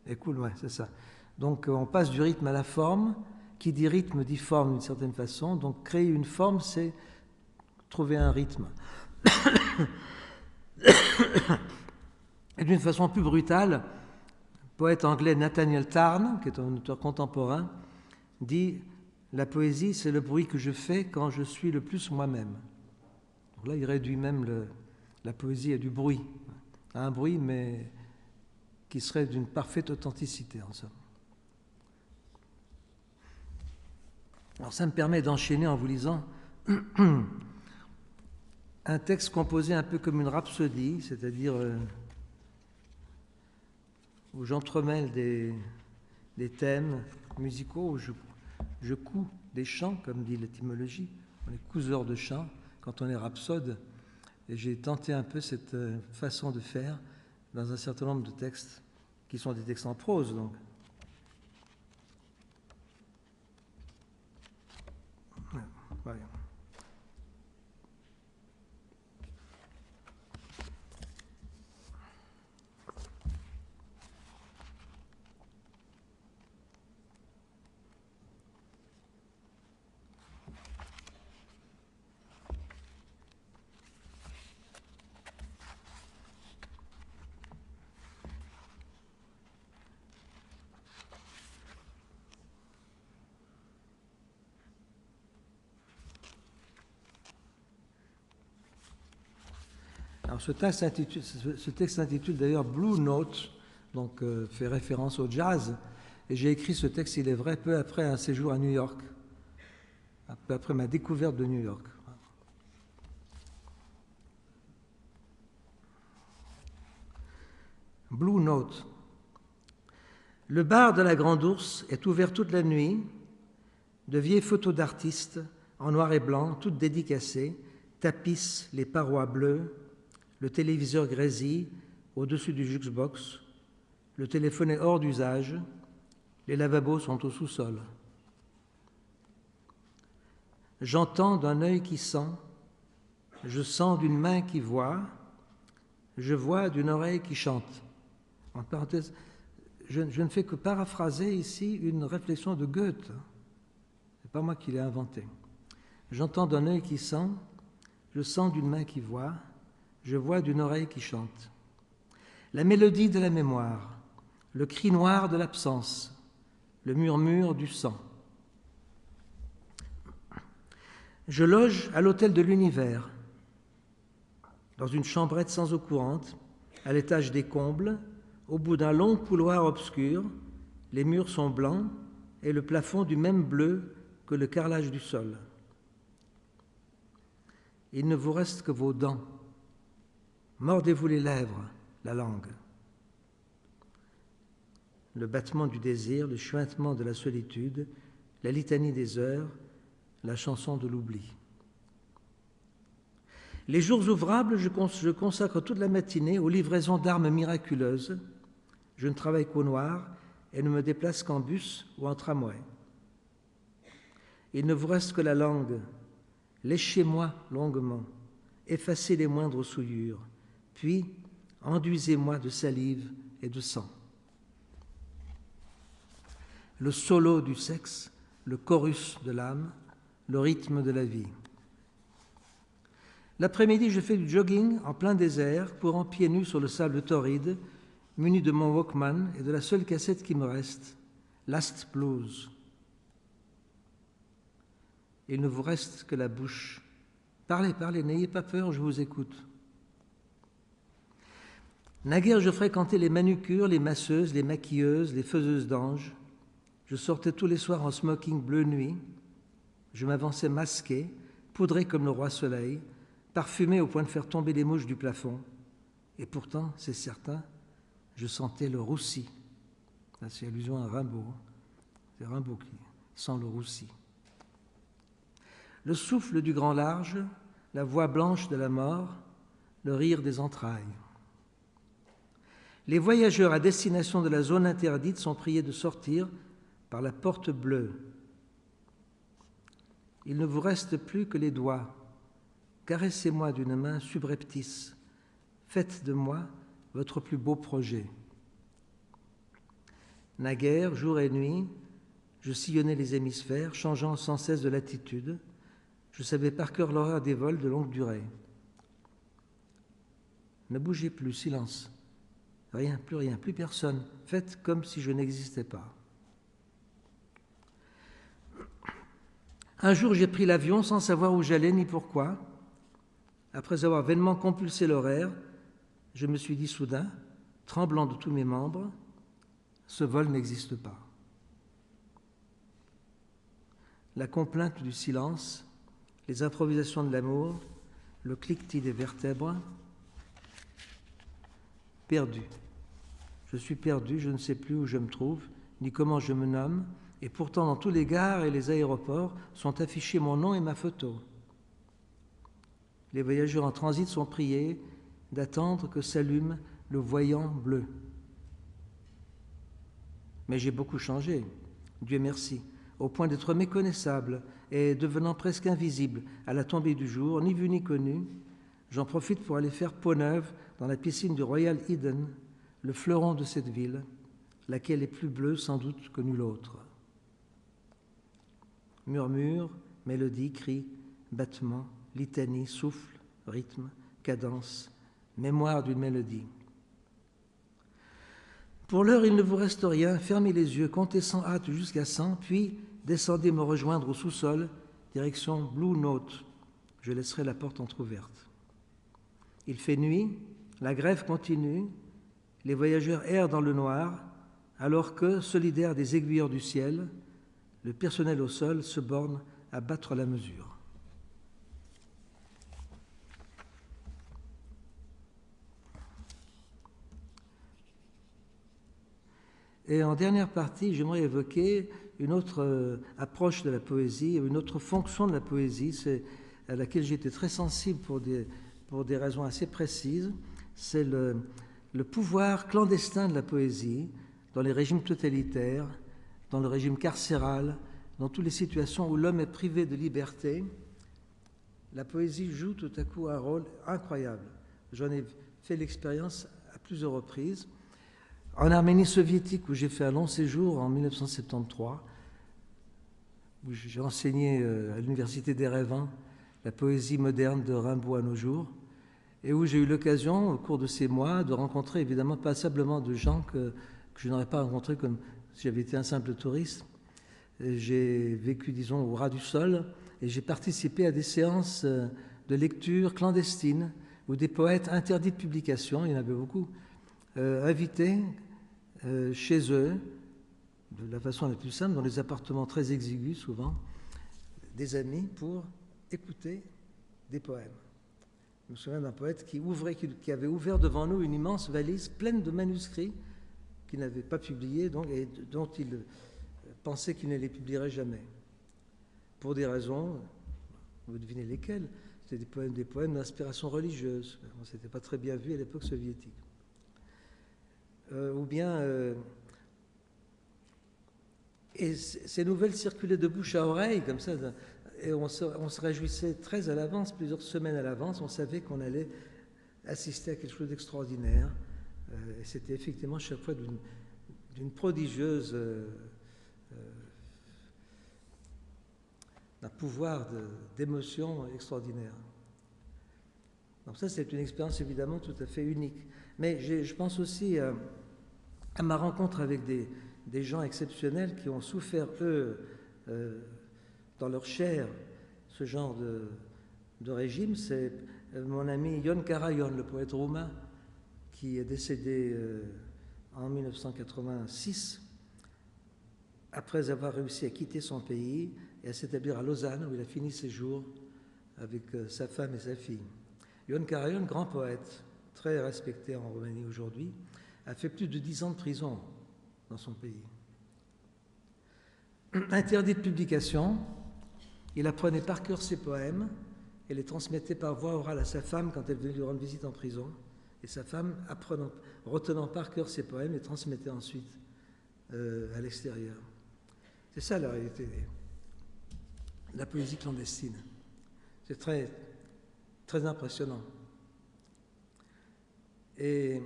Et cool, ouais, c'est ça. Donc, on passe du rythme à la forme. Qui dit rythme dit forme d'une certaine façon. Donc, créer une forme, c'est trouver un rythme. Et d'une façon plus brutale, le poète anglais Nathaniel Tarn, qui est un auteur contemporain, dit « La poésie, c'est le bruit que je fais quand je suis le plus moi-même ». Donc là, il réduit même la poésie à du bruit, à un bruit, mais qui serait d'une parfaite authenticité, en somme. Alors ça me permet d'enchaîner en vous lisant un texte composé un peu comme une rhapsodie, c'est-à-dire où j'entremêle des thèmes musicaux, où je couds des chants, comme dit l'étymologie. On est couseur de chants quand on est rhapsode. Et j'ai tenté un peu cette façon de faire dans un certain nombre de textes qui sont des textes en prose, donc. Voilà. Alors, ce texte s'intitule d'ailleurs Blue Note, donc fait référence au jazz. Et j'ai écrit ce texte, il est vrai, peu après un séjour à New York, peu après ma découverte de New York. Blue Note. Le bar de la Grande Ourse est ouvert toute la nuit. De vieilles photos d'artistes en noir et blanc, toutes dédicacées, tapissent les parois bleues. Le téléviseur grésille au-dessus du jukebox. Le téléphone est hors d'usage. Les lavabos sont au sous-sol. J'entends d'un œil qui sent, je sens d'une main qui voit, je vois d'une oreille qui chante. En parenthèse, je ne fais que paraphraser ici une réflexion de Goethe. Ce n'est pas moi qui l'ai inventée. J'entends d'un œil qui sent, je sens d'une main qui voit, je vois d'une oreille qui chante. La mélodie de la mémoire, le cri noir de l'absence, le murmure du sang. Je loge à l'hôtel de l'Univers, dans une chambrette sans eau courante, à l'étage des combles, au bout d'un long couloir obscur. Les murs sont blancs et le plafond du même bleu que le carrelage du sol. Il ne vous reste que vos dents. Mordez-vous les lèvres, la langue. Le battement du désir, le chuintement de la solitude, la litanie des heures, la chanson de l'oubli. Les jours ouvrables, je consacre toute la matinée aux livraisons d'armes miraculeuses. Je ne travaille qu'au noir et ne me déplace qu'en bus ou en tramway. Il ne vous reste que la langue. Léchez-moi longuement, effacez les moindres souillures, puis enduisez-moi de salive et de sang. Le solo du sexe, le chorus de l'âme, le rythme de la vie. L'après-midi, je fais du jogging en plein désert, courant pieds nus sur le sable torride, muni de mon Walkman et de la seule cassette qui me reste, Last Blues. Il ne vous reste que la bouche. Parlez, parlez, n'ayez pas peur, je vous écoute. Naguère, je fréquentais les manucures, les masseuses, les maquilleuses, les faiseuses d'anges. Je sortais tous les soirs en smoking bleu nuit. Je m'avançais masqué, poudré comme le roi soleil, parfumé au point de faire tomber les mouches du plafond. Et pourtant, c'est certain, je sentais le roussi. Là, c'est allusion à Rimbaud. C'est Rimbaud qui sent le roussi. Le souffle du grand large, la voix blanche de la mort, le rire des entrailles. Les voyageurs à destination de la zone interdite sont priés de sortir par la porte bleue. Il ne vous reste plus que les doigts. Caressez-moi d'une main subreptice. Faites de moi votre plus beau projet. Naguère, jour et nuit, je sillonnais les hémisphères, changeant sans cesse de latitude. Je savais par cœur l'horaire des vols de longue durée. Ne bougez plus, silence. Rien, plus personne. Faites comme si je n'existais pas. Un jour, j'ai pris l'avion sans savoir où j'allais ni pourquoi. Après avoir vainement compulsé l'horaire, je me suis dit soudain, tremblant de tous mes membres, ce vol n'existe pas. La complainte du silence, les improvisations de l'amour, le cliquetis des vertèbres. Perdu. Je suis perdu, je ne sais plus où je me trouve, ni comment je me nomme, et pourtant dans tous les gares et les aéroports sont affichés mon nom et ma photo. Les voyageurs en transit sont priés d'attendre que s'allume le voyant bleu. Mais j'ai beaucoup changé, Dieu merci, au point d'être méconnaissable et devenant presque invisible à la tombée du jour, ni vu ni connu. J'en profite pour aller faire peau neuve dans la piscine du Royal Eden, le fleuron de cette ville, laquelle est plus bleue sans doute que nulle autre. Murmure, mélodie, cri, battement, litanie, souffle, rythme, cadence, mémoire d'une mélodie. Pour l'heure, il ne vous reste rien. Fermez les yeux, comptez sans hâte jusqu'à 100, puis descendez me rejoindre au sous-sol, direction Blue Note. Je laisserai la porte entr'ouverte. Il fait nuit, la grève continue, les voyageurs errent dans le noir, alors que, solidaires des aiguilleurs du ciel, le personnel au sol se borne à battre la mesure. Et en dernière partie, j'aimerais évoquer une autre approche de la poésie, une autre fonction de la poésie, c'est à laquelle j'étais très sensible pour des raisons assez précises, c'est le pouvoir clandestin de la poésie dans les régimes totalitaires, dans le régime carcéral, dans toutes les situations où l'homme est privé de liberté. La poésie joue tout à coup un rôle incroyable. J'en ai fait l'expérience à plusieurs reprises. En Arménie soviétique, où j'ai fait un long séjour en 1973, où j'ai enseigné à l'université d'Erevan la poésie moderne de Rimbaud à nos jours, et où j'ai eu l'occasion, au cours de ces mois, de rencontrer évidemment passablement de gens que je n'aurais pas rencontrés comme si j'avais été un simple touriste. J'ai vécu, disons, au ras du sol, et j'ai participé à des séances de lecture clandestines, où des poètes interdits de publication, il y en avait beaucoup, invités chez eux, de la façon la plus simple, dans des appartements très exigus souvent, des amis pour écouter des poèmes. Je me souviens d'un poète qui avait ouvert devant nous une immense valise pleine de manuscrits qu'il n'avait pas publiés donc, et dont il pensait qu'il ne les publierait jamais. Pour des raisons, vous devinez lesquelles, c'était des poèmes d'inspiration religieuse. Ce n'était pas très bien vu à l'époque soviétique. Et ces nouvelles circulaient de bouche à oreille, comme ça, et on se réjouissait très à l'avance, plusieurs semaines à l'avance, on savait qu'on allait assister à quelque chose d'extraordinaire. Et c'était effectivement chaque fois d'une prodigieuse, d'un pouvoir d'émotion extraordinaire. Donc ça, c'est une expérience évidemment tout à fait unique. Mais je pense aussi à ma rencontre avec des gens exceptionnels qui ont souffert, eux, dans leur chair, ce genre de régime. C'est mon ami Ion Karajan, le poète roumain, qui est décédé en 1986, après avoir réussi à quitter son pays et à s'établir à Lausanne, où il a fini ses jours avec sa femme et sa fille. Ion Karajan, grand poète, très respecté en Roumanie aujourd'hui, a fait plus de 10 ans de prison dans son pays. Interdit de publication, il apprenait par cœur ses poèmes et les transmettait par voie orale à sa femme quand elle venait lui rendre visite en prison. Et sa femme, retenant par cœur ses poèmes, les transmettait ensuite à l'extérieur. C'est ça la réalité de la poésie clandestine. C'est très, très impressionnant. Et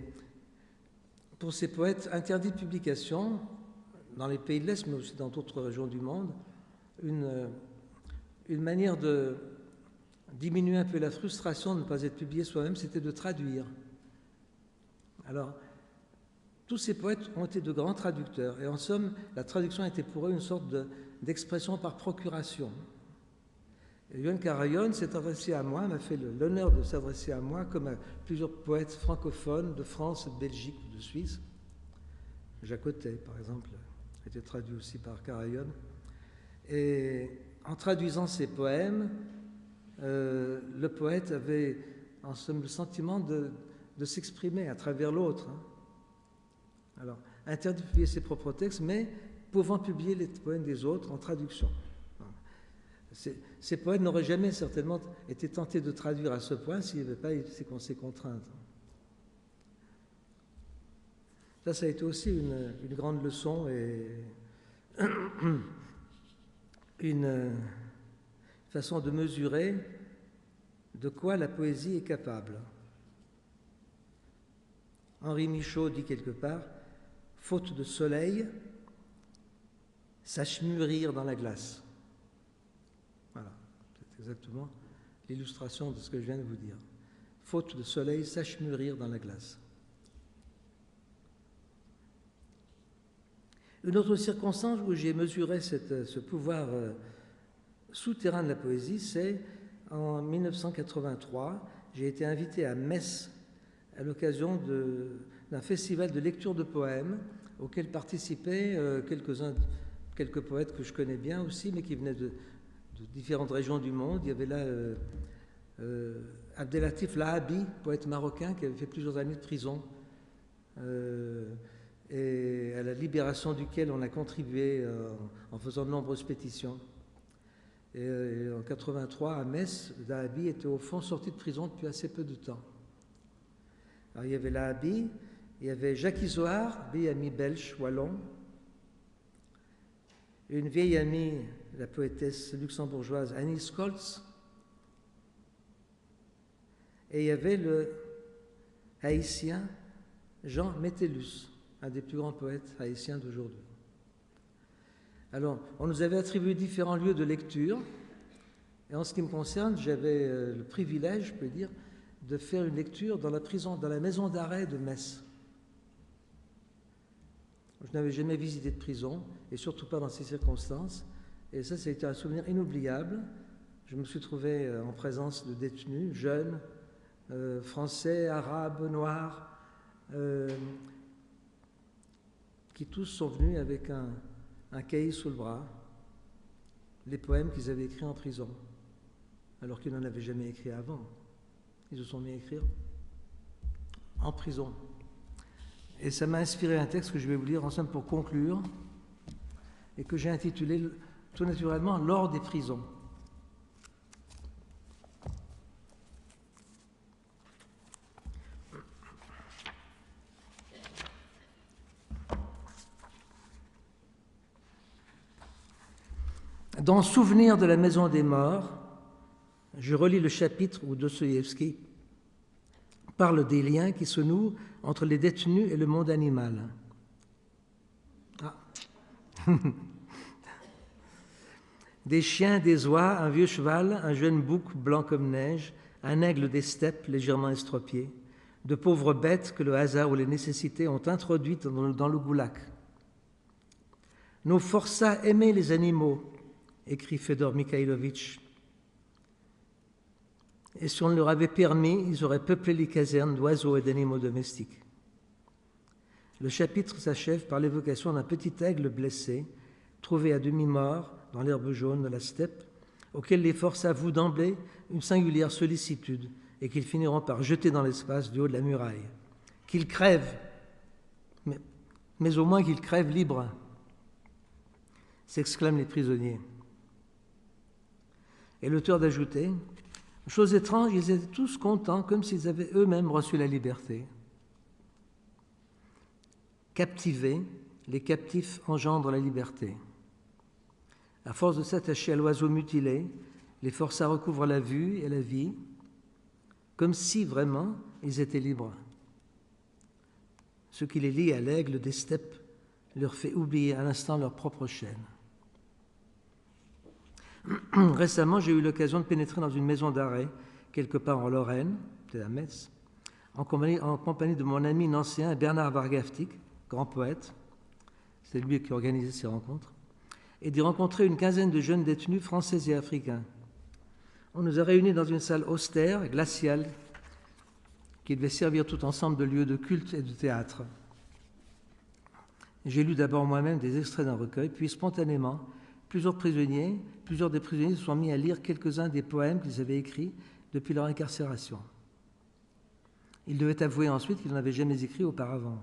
pour ces poètes interdits de publication, dans les pays de l'Est, mais aussi dans d'autres régions du monde, une manière de diminuer un peu la frustration de ne pas être publié soi-même, c'était de traduire. Alors, tous ces poètes ont été de grands traducteurs, et en somme, la traduction était pour eux une sorte d'expression par procuration. Et Ion Karajan s'est adressé à moi, m'a fait l'honneur de s'adresser à moi, comme à plusieurs poètes francophones de France, de Belgique ou de Suisse. Jacotet, par exemple, a été traduit aussi par Karajan. Et en traduisant ces poèmes, le poète avait en somme le sentiment de s'exprimer à travers l'autre. Alors, interdit de publier ses propres textes, mais pouvant publier les poèmes des autres en traduction. Ces poètes n'auraient jamais certainement été tentés de traduire à ce point s'il n'y avait pas eu ces contraintes. Ça a été aussi une grande leçon et une façon de mesurer de quoi la poésie est capable. Henri Michaud dit quelque part, « Faute de soleil, sache mûrir dans la glace ». Voilà, c'est exactement l'illustration de ce que je viens de vous dire. « Faute de soleil, sache mûrir dans la glace ». Une autre circonstance où j'ai mesuré ce pouvoir souterrain de la poésie, c'est en 1983, j'ai été invité à Metz à l'occasion d'un festival de lecture de poèmes auquel participaient quelques poètes que je connais bien aussi, mais qui venaient de différentes régions du monde. Il y avait là Abdelatif Lahabi, poète marocain qui avait fait plusieurs années de prison et à la libération duquel on a contribué en faisant de nombreuses pétitions. Et en 83, à Metz, Lahabi était au fond sorti de prison depuis assez peu de temps. Alors il y avait Lahabi, il y avait Jacques Izoard, vieille amie belge, wallon, une vieille amie, la poétesse luxembourgeoise Annie Scholz, et il y avait le haïtien Jean Métellus, un des plus grands poètes haïtiens d'aujourd'hui. Alors, on nous avait attribué différents lieux de lecture, et en ce qui me concerne, j'avais le privilège, je peux dire, de faire une lecture dans la maison d'arrêt de Metz. Je n'avais jamais visité de prison, et surtout pas dans ces circonstances, et ça a été un souvenir inoubliable. Je me suis trouvé en présence de détenus, jeunes, français, arabes, noirs, qui tous sont venus avec un cahier sous le bras, les poèmes qu'ils avaient écrits en prison, alors qu'ils n'en avaient jamais écrit avant. Ils se sont mis à écrire en prison. Et ça m'a inspiré un texte que je vais vous lire ensemble pour conclure, et que j'ai intitulé tout naturellement « L'or des prisons ». Dans Souvenir de la maison des morts, je relis le chapitre où Dostoïevski parle des liens qui se nouent entre les détenus et le monde animal. Ah. Des chiens, des oies, un vieux cheval, un jeune bouc blanc comme neige, un aigle des steppes légèrement estropié, de pauvres bêtes que le hasard ou les nécessités ont introduites dans le goulag. Nos forçats aimaient les animaux, écrit Fedor Mikhailovitch. Et si on leur avait permis, ils auraient peuplé les casernes d'oiseaux et d'animaux domestiques. Le chapitre s'achève par l'évocation d'un petit aigle blessé, trouvé à demi-mort dans l'herbe jaune de la steppe, auquel les forces avouent d'emblée une singulière sollicitude et qu'ils finiront par jeter dans l'espace du haut de la muraille. Qu'il crève, mais au moins qu'il crève libre, s'exclament les prisonniers. Et l'auteur d'ajouter, chose étrange, ils étaient tous contents, comme s'ils avaient eux-mêmes reçu la liberté. Captivés, les captifs engendrent la liberté. À force de s'attacher à l'oiseau mutilé, les forçats recouvrent la vue et la vie, comme si, vraiment, ils étaient libres. Ce qui les lie à l'aigle des steppes leur fait oublier à l'instant leur propre chaîne. Récemment, j'ai eu l'occasion de pénétrer dans une maison d'arrêt, quelque part en Lorraine, c'est à Metz, en compagnie de mon ami nancéen Bernard Wargaftik, grand poète, c'est lui qui organisait ces rencontres, et d'y rencontrer une quinzaine de jeunes détenus français et africains. On nous a réunis dans une salle austère, glaciale, qui devait servir tout ensemble de lieu de culte et de théâtre. J'ai lu d'abord moi-même des extraits d'un recueil, puis spontanément, plusieurs des prisonniers se sont mis à lire quelques-uns des poèmes qu'ils avaient écrits depuis leur incarcération. Ils devaient avouer ensuite qu'ils n'en avaient jamais écrit auparavant.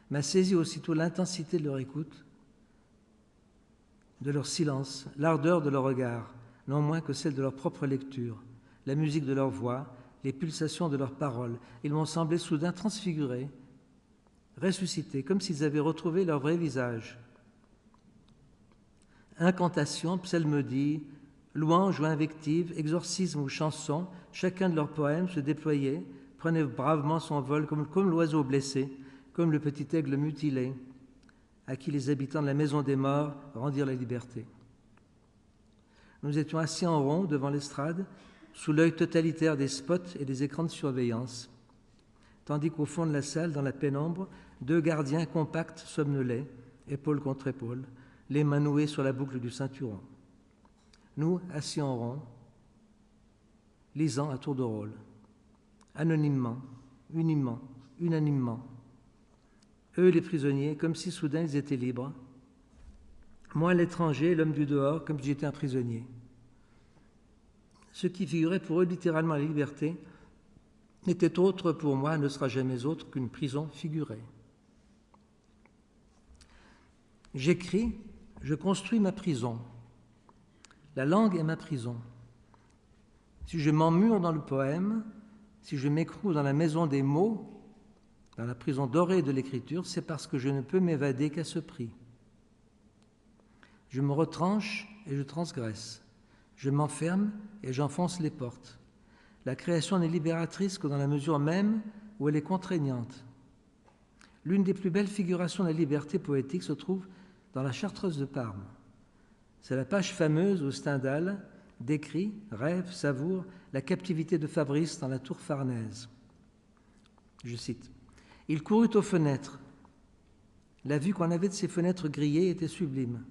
M'a saisi aussitôt l'intensité de leur écoute, de leur silence, l'ardeur de leur regard, non moins que celle de leur propre lecture, la musique de leur voix, les pulsations de leurs paroles. Ils m'ont semblé soudain transfigurés, ressuscités, comme s'ils avaient retrouvé leur vrai visage. Incantations, psalmodies, louanges ou invectives, exorcismes ou chansons, chacun de leurs poèmes se déployait, prenait bravement son vol comme l'oiseau blessé, comme le petit aigle mutilé, à qui les habitants de la maison des morts rendirent la liberté. Nous étions assis en rond devant l'estrade, sous l'œil totalitaire des spots et des écrans de surveillance, tandis qu'au fond de la salle, dans la pénombre, deux gardiens compacts somnolaient, épaule contre épaule, les mains nouées sur la boucle du ceinturon. Nous, assis en rond, lisant à tour de rôle, anonymement, unanimement. Eux, les prisonniers, comme si soudain ils étaient libres. Moi, l'étranger, l'homme du dehors, comme si j'étais un prisonnier. Ce qui figurait pour eux littéralement la liberté n'était autre pour moi, ne sera jamais autre qu'une prison figurée. J'écris, je construis ma prison. La langue est ma prison. Si je m'emmure dans le poème, si je m'écroule dans la maison des mots, dans la prison dorée de l'écriture, c'est parce que je ne peux m'évader qu'à ce prix. Je me retranche et je transgresse. Je m'enferme et j'enfonce les portes. La création n'est libératrice que dans la mesure même où elle est contraignante. L'une des plus belles figurations de la liberté poétique se trouve dans la Chartreuse de Parme. C'est la page fameuse où Stendhal décrit, rêve, savoure la captivité de Fabrice dans la tour Farnèse. Je cite. « Il courut aux fenêtres. La vue qu'on avait de ces fenêtres grillées était sublime.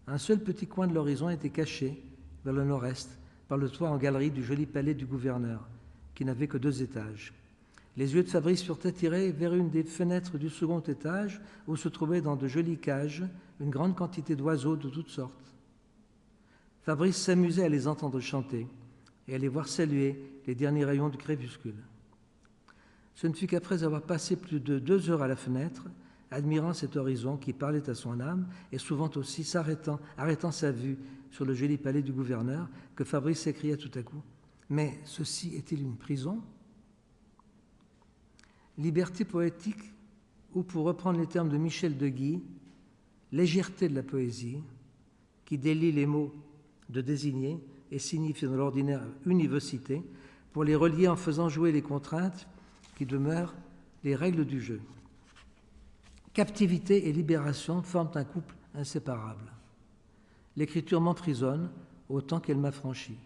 Un seul petit coin de l'horizon était caché, vers le nord-est, par le toit en galerie du joli palais du gouverneur, qui n'avait que 2 étages. Les yeux de Fabrice furent attirés vers une des fenêtres du second étage, où se trouvaient dans de jolies cages une grande quantité d'oiseaux de toutes sortes. Fabrice s'amusait à les entendre chanter et à les voir saluer les derniers rayons du crépuscule. Ce ne fut qu'après avoir passé plus de 2 heures à la fenêtre, admirant cet horizon qui parlait à son âme et souvent aussi arrêtant sa vue sur le joli palais du gouverneur, que Fabrice s'écria tout à coup « Mais ceci est-il une prison ?» Liberté poétique, ou pour reprendre les termes de Michel de Guy, légèreté de la poésie, qui délie les mots de désigner et signifie dans l'ordinaire univocité, pour les relier en faisant jouer les contraintes qui demeurent les règles du jeu. Captivité et libération forment un couple inséparable. L'écriture m'emprisonne autant qu'elle m'affranchit.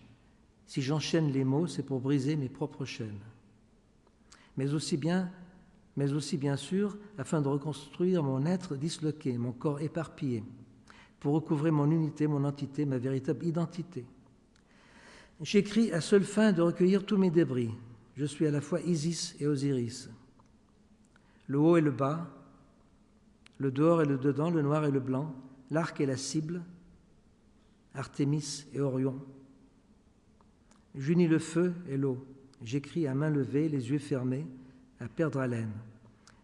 Si j'enchaîne les mots, c'est pour briser mes propres chaînes. Mais aussi bien sûr, afin de reconstruire mon être disloqué, mon corps éparpillé, pour recouvrer mon unité, mon entité, ma véritable identité. J'écris à seule fin de recueillir tous mes débris. Je suis à la fois Isis et Osiris. Le haut et le bas, le dehors et le dedans, le noir et le blanc, l'arc et la cible, Artémis et Orion. J'unis le feu et l'eau. J'écris à main levée, les yeux fermés, à perdre haleine.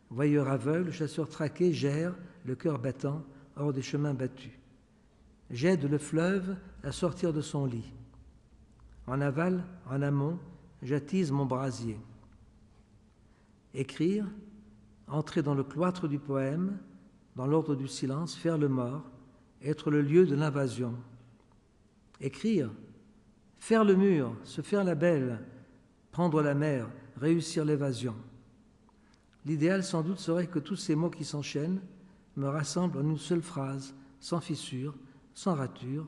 Voyeur aveugle, chasseur traqué, j'erre, le cœur battant, hors des chemins battus. J'aide le fleuve à sortir de son lit. En aval, en amont, j'attise mon brasier. Écrire, entrer dans le cloître du poème, dans l'ordre du silence, faire le mort, être le lieu de l'invasion. Écrire, faire le mur, se faire la belle, prendre la mer, réussir l'évasion. L'idéal sans doute serait que tous ces mots qui s'enchaînent me rassemblent en une seule phrase, sans fissure, sans rature,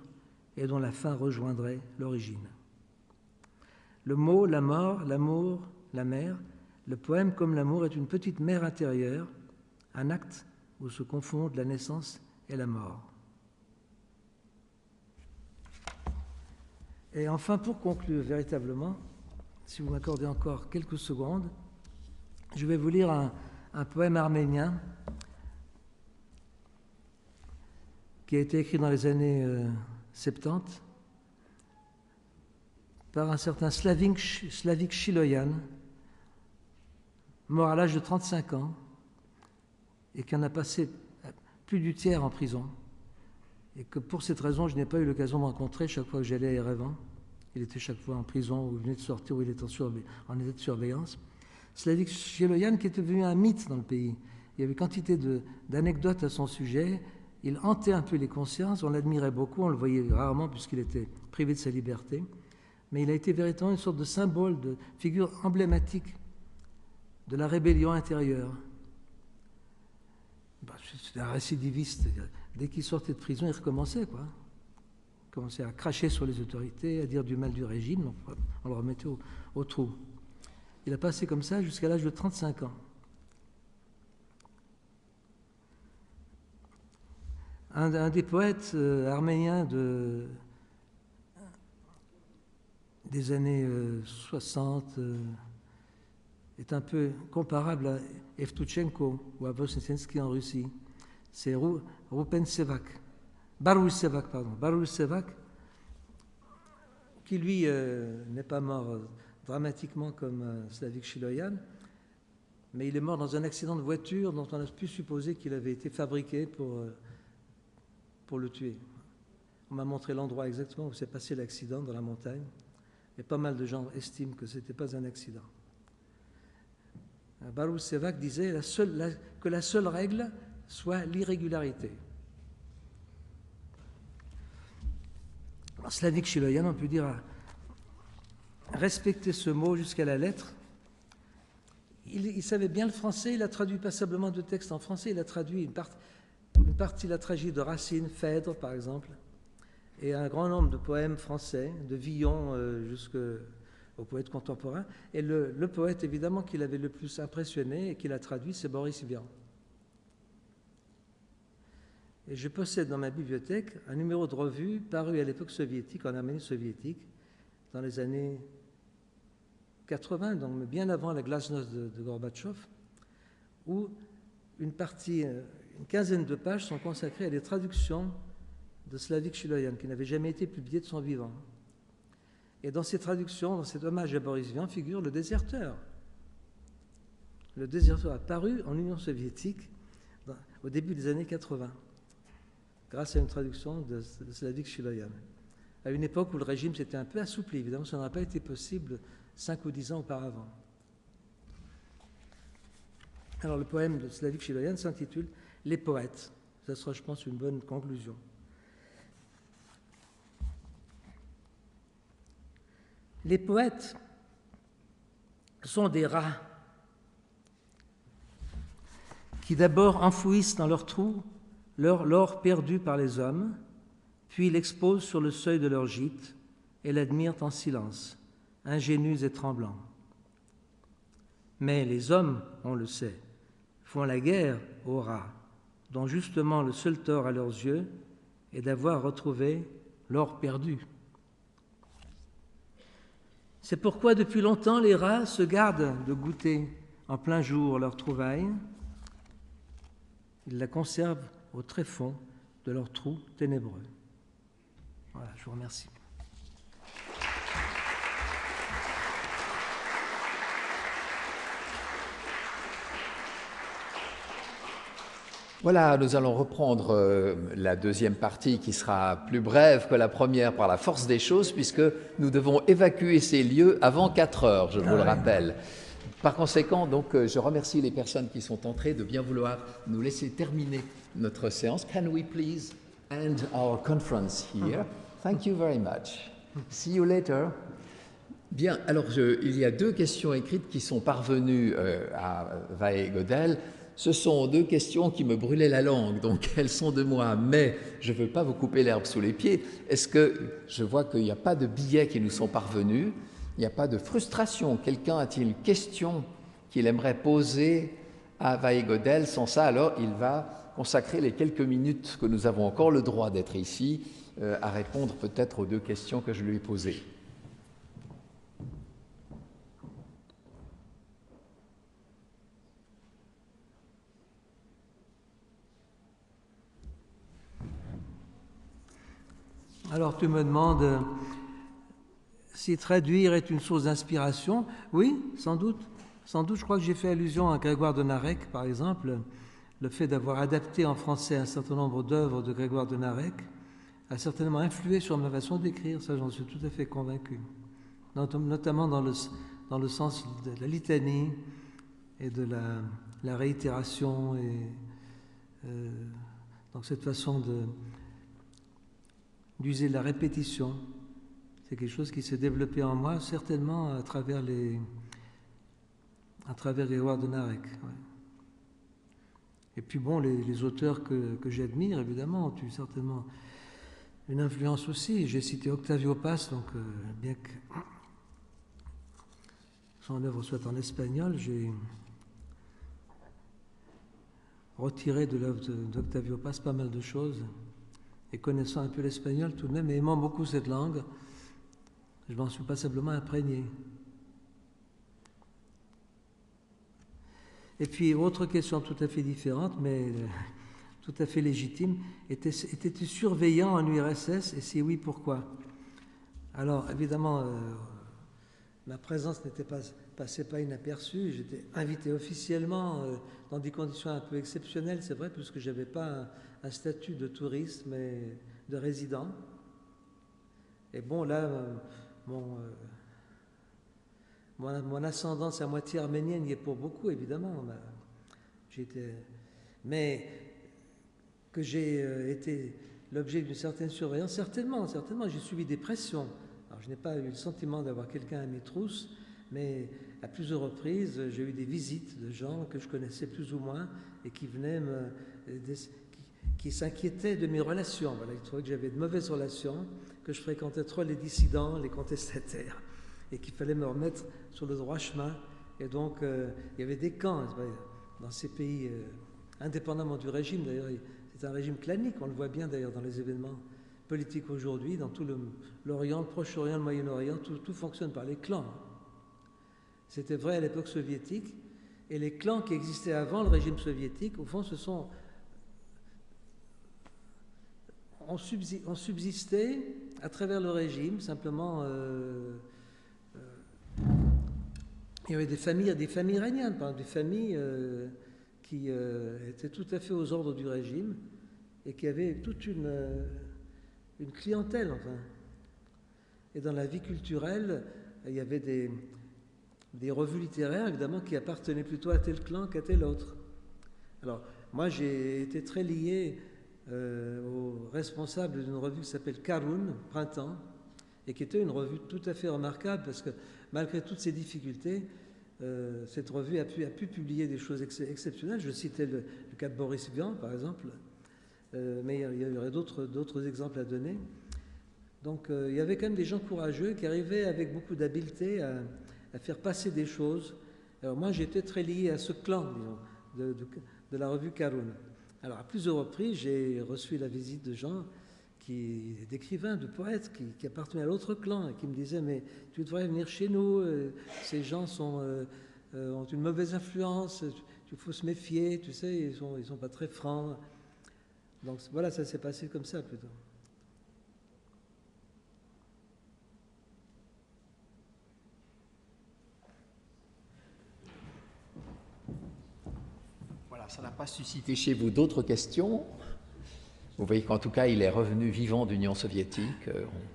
et dont la fin rejoindrait l'origine. Le mot, la mort, l'amour, la mer, le poème comme l'amour est une petite mer intérieure, un acte où se confondent la naissance et la mort. Et enfin, pour conclure véritablement, si vous m'accordez encore quelques secondes, je vais vous lire un poème arménien qui a été écrit dans les années 70 par un certain Slavik Chiloyan, mort à l'âge de 35 ans et qui en a passé plus du tiers en prison, et que pour cette raison, je n'ai pas eu l'occasion de rencontrer chaque fois que j'allais à Erevan. Il était chaque fois en prison, ou il venait de sortir, ou il était en état de surveillance. Slavik Chiloyan, qui était devenu un mythe dans le pays. Il y avait quantité d'anecdotes à son sujet. Il hantait un peu les consciences, on l'admirait beaucoup, on le voyait rarement puisqu'il était privé de sa liberté. Mais il a été véritablement une sorte de symbole, de figure emblématique de la rébellion intérieure. C'est un récidiviste. Dès qu'il sortait de prison, il recommençait, quoi. Il commençait à cracher sur les autorités, à dire du mal du régime, donc on le remettait au trou. Il a passé comme ça jusqu'à l'âge de 35 ans. Un des poètes arméniens des années 60 est un peu comparable à Evtuchenko ou à Vosnesensky en Russie. C'est Baruch Sevak, qui lui n'est pas mort dramatiquement comme Slavik Chiloyan, mais il est mort dans un accident de voiture dont on a pu supposer qu'il avait été fabriqué pour le tuer. On m'a montré l'endroit exactement où s'est passé l'accident, dans la montagne, et pas mal de gens estiment que ce n'était pas un accident. Baruch Sevak disait que la seule règle soit l'irrégularité. Slavik Chiloyan, on peut dire, a respecté ce mot jusqu'à la lettre. Il savait bien le français, il a traduit passablement de textes en français, il a traduit une partie de la tragédie de Racine, Phèdre par exemple, et un grand nombre de poèmes français, de Villon jusqu'aux poètes contemporains. Et le poète, évidemment, qui l'avait le plus impressionné et qui l'a traduit, c'est Boris Vian. Et je possède dans ma bibliothèque un numéro de revue paru à l'époque soviétique, en Arménie soviétique, dans les années 80, donc bien avant la glasnost de Gorbatchev, où une quinzaine de pages sont consacrées à des traductions de Slavik Chiloyan, qui n'avaient jamais été publiées de son vivant. Et dans ces traductions, dans cet hommage à Boris Vian, figure le Déserteur. Le Déserteur a paru en Union soviétique au début des années 80, grâce à une traduction de Slavik Chiloyan, à une époque où le régime s'était un peu assoupli. Évidemment, ça n'aurait pas été possible 5 ou 10 ans auparavant. Alors, le poème de Slavik Chiloyan s'intitule « Les poètes ». Ça sera, je pense, une bonne conclusion. Les poètes sont des rats qui d'abord enfouissent dans leur trou l'or perdu par les hommes, puis l'exposent sur le seuil de leur gîte et l'admirent en silence, ingénus et tremblants. Mais les hommes, on le sait, font la guerre aux rats, dont justement le seul tort à leurs yeux est d'avoir retrouvé l'or perdu. C'est pourquoi depuis longtemps les rats se gardent de goûter en plein jour leur trouvaille. Ils la conservent au tréfonds de leur trou ténébreux. Voilà, je vous remercie. Voilà, nous allons reprendre la deuxième partie qui sera plus brève que la première par la force des choses, puisque nous devons évacuer ces lieux avant 4 heures, je vous le rappelle. Par conséquent, donc, je remercie les personnes qui sont entrées de bien vouloir nous laisser terminer notre séance. Can we please end our conference here? Thank you very much. See you later. Bien, alors il y a 2 questions écrites qui sont parvenues à Vahe Godel. Ce sont 2 questions qui me brûlaient la langue, donc elles sont de moi, mais je ne veux pas vous couper l'herbe sous les pieds. Est-ce que je vois qu'il n'y a pas de billets qui nous sont parvenus, il n'y a pas de frustration? Quelqu'un a-t-il une question qu'il aimerait poser à Vahe Godel? Sans ça, alors il va consacrer les quelques minutes que nous avons encore le droit d'être ici à répondre peut-être aux 2 questions que je lui ai posées. Alors tu me demandes si traduire est une source d'inspiration. Oui, sans doute. Sans doute, je crois que j'ai fait allusion à Grégoire de Narek, par exemple. Le fait d'avoir adapté en français un certain nombre d'œuvres de Grégoire de Narek a certainement influé sur ma façon d'écrire, ça j'en suis tout à fait convaincu. Notamment dans le sens de la litanie et de la réitération et donc cette façon d'user de la répétition. C'est quelque chose qui s'est développé en moi, certainement à travers Grégoire de Narek. Ouais. Et puis bon, les auteurs que j'admire, évidemment, ont eu certainement une influence aussi. J'ai cité Octavio Paz, donc bien que son œuvre soit en espagnol, j'ai retiré de l'œuvre d'Octavio Paz pas mal de choses. Et connaissant un peu l'espagnol tout de même, et aimant beaucoup cette langue, Je m'en suis passablement imprégné. Et puis, autre question tout à fait différente, mais tout à fait légitime, était-tu surveillant en URSS, et si oui, pourquoi? Alors, évidemment, ma présence passait pas inaperçue. J'étais invité officiellement dans des conditions un peu exceptionnelles, c'est vrai, puisque je n'avais pas un statut de touriste, mais de résident. Et bon, là, mon ascendance à moitié arménienne y est pour beaucoup, évidemment. Mais que j'ai été l'objet d'une certaine surveillance, certainement, j'ai subi des pressions. Alors, je n'ai pas eu le sentiment d'avoir quelqu'un à mes trousses, mais à plusieurs reprises, j'ai eu des visites de gens que je connaissais plus ou moins et qui venaient qui s'inquiétaient de mes relations. Voilà, ils trouvaient que j'avais de mauvaises relations, que je fréquentais trop les dissidents, les contestataires, et qu'il fallait me remettre sur le droit chemin. Et donc, il y avait des camps dans ces pays, indépendamment du régime. D'ailleurs, c'est un régime clanique, on le voit bien d'ailleurs dans les événements politiques aujourd'hui, dans tout l'Orient, le Proche-Orient, le Moyen-Orient, tout fonctionne par les clans. C'était vrai à l'époque soviétique, et les clans qui existaient avant le régime soviétique, au fond, ont subsisté à travers le régime, simplement. Il y avait des familles iraniennes, par exemple, des familles qui étaient tout à fait aux ordres du régime et qui avaient toute une clientèle, enfin. Et dans la vie culturelle, il y avait des revues littéraires, évidemment, qui appartenaient plutôt à tel clan qu'à tel autre. Alors, moi, j'ai été très lié au responsable d'une revue qui s'appelle Karun, Printemps, et qui était une revue tout à fait remarquable parce que malgré toutes ces difficultés, cette revue a pu publier des choses exceptionnelles. Je citais le cas de Boris Vian, par exemple, mais il y aurait d'autres exemples à donner. Donc il y avait quand même des gens courageux qui arrivaient avec beaucoup d'habileté à faire passer des choses. Alors moi, j'étais très lié à ce clan, disons, de la revue Karun. Alors à plusieurs reprises, j'ai reçu la visite de gens d'écrivains, de poètes qui appartenaient à l'autre clan et qui me disaient « mais tu devrais venir chez nous, ces gens ont une mauvaise influence, il faut se méfier, tu sais, ils sont pas très francs ». Donc voilà, ça s'est passé comme ça plutôt. Voilà, ça n'a pas suscité chez vous d'autres questions? Vous voyez qu'en tout cas, il est revenu vivant d'Union soviétique.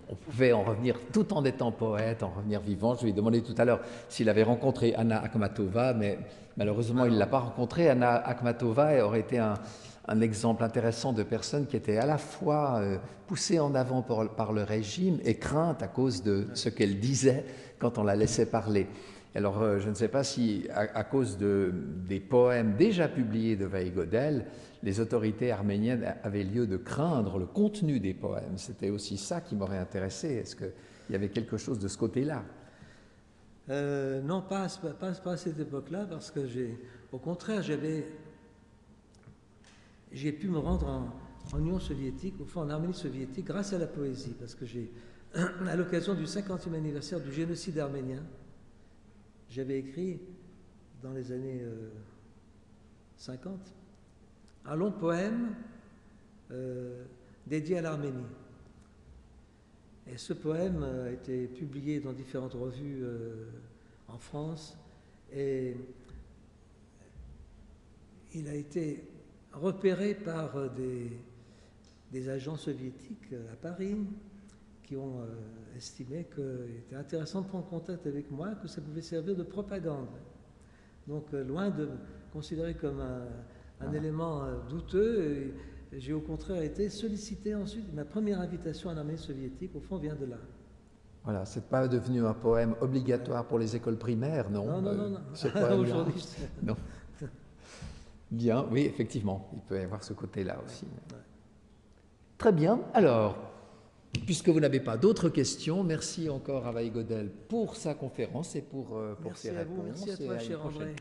On pouvait en revenir tout en étant poète, en revenir vivant. Je lui ai demandé tout à l'heure s'il avait rencontré Anna Akhmatova, mais malheureusement, il ne l'a pas rencontrée. Anna Akhmatova aurait été un exemple intéressant de personne qui était à la fois poussée en avant par le régime et crainte à cause de ce qu'elle disait quand on la laissait parler. Alors, je ne sais pas si, à cause des poèmes déjà publiés de Vaïgodel, les autorités arméniennes avaient lieu de craindre le contenu des poèmes. C'était aussi ça qui m'aurait intéressé. Est-ce qu'il y avait quelque chose de ce côté-là? Non, pas à cette époque-là, parce que au contraire, j'ai pu me rendre en Union soviétique, au fond en Arménie soviétique, grâce à la poésie, parce que à l'occasion du 50e anniversaire du génocide arménien, j'avais écrit, dans les années 50, un long poème dédié à l'Arménie. Et ce poème a été publié dans différentes revues en France et il a été repéré par des agents soviétiques à Paris qui ont estimé qu'il était intéressant de prendre contact avec moi, que ça pouvait servir de propagande. Donc loin de me considérer comme un élément douteux, j'ai au contraire été sollicité ensuite. Ma première invitation à l'armée soviétique, au fond, vient de là. Voilà, c'est pas devenu un poème obligatoire pour les écoles primaires, non? Non. Aujourd'hui, non. Bien, oui, effectivement, il peut y avoir ce côté-là aussi. Ouais. Très bien. Alors, puisque vous n'avez pas d'autres questions, merci encore à Vaïgodel pour sa conférence et pour ses réponses. Merci à toi, cher André.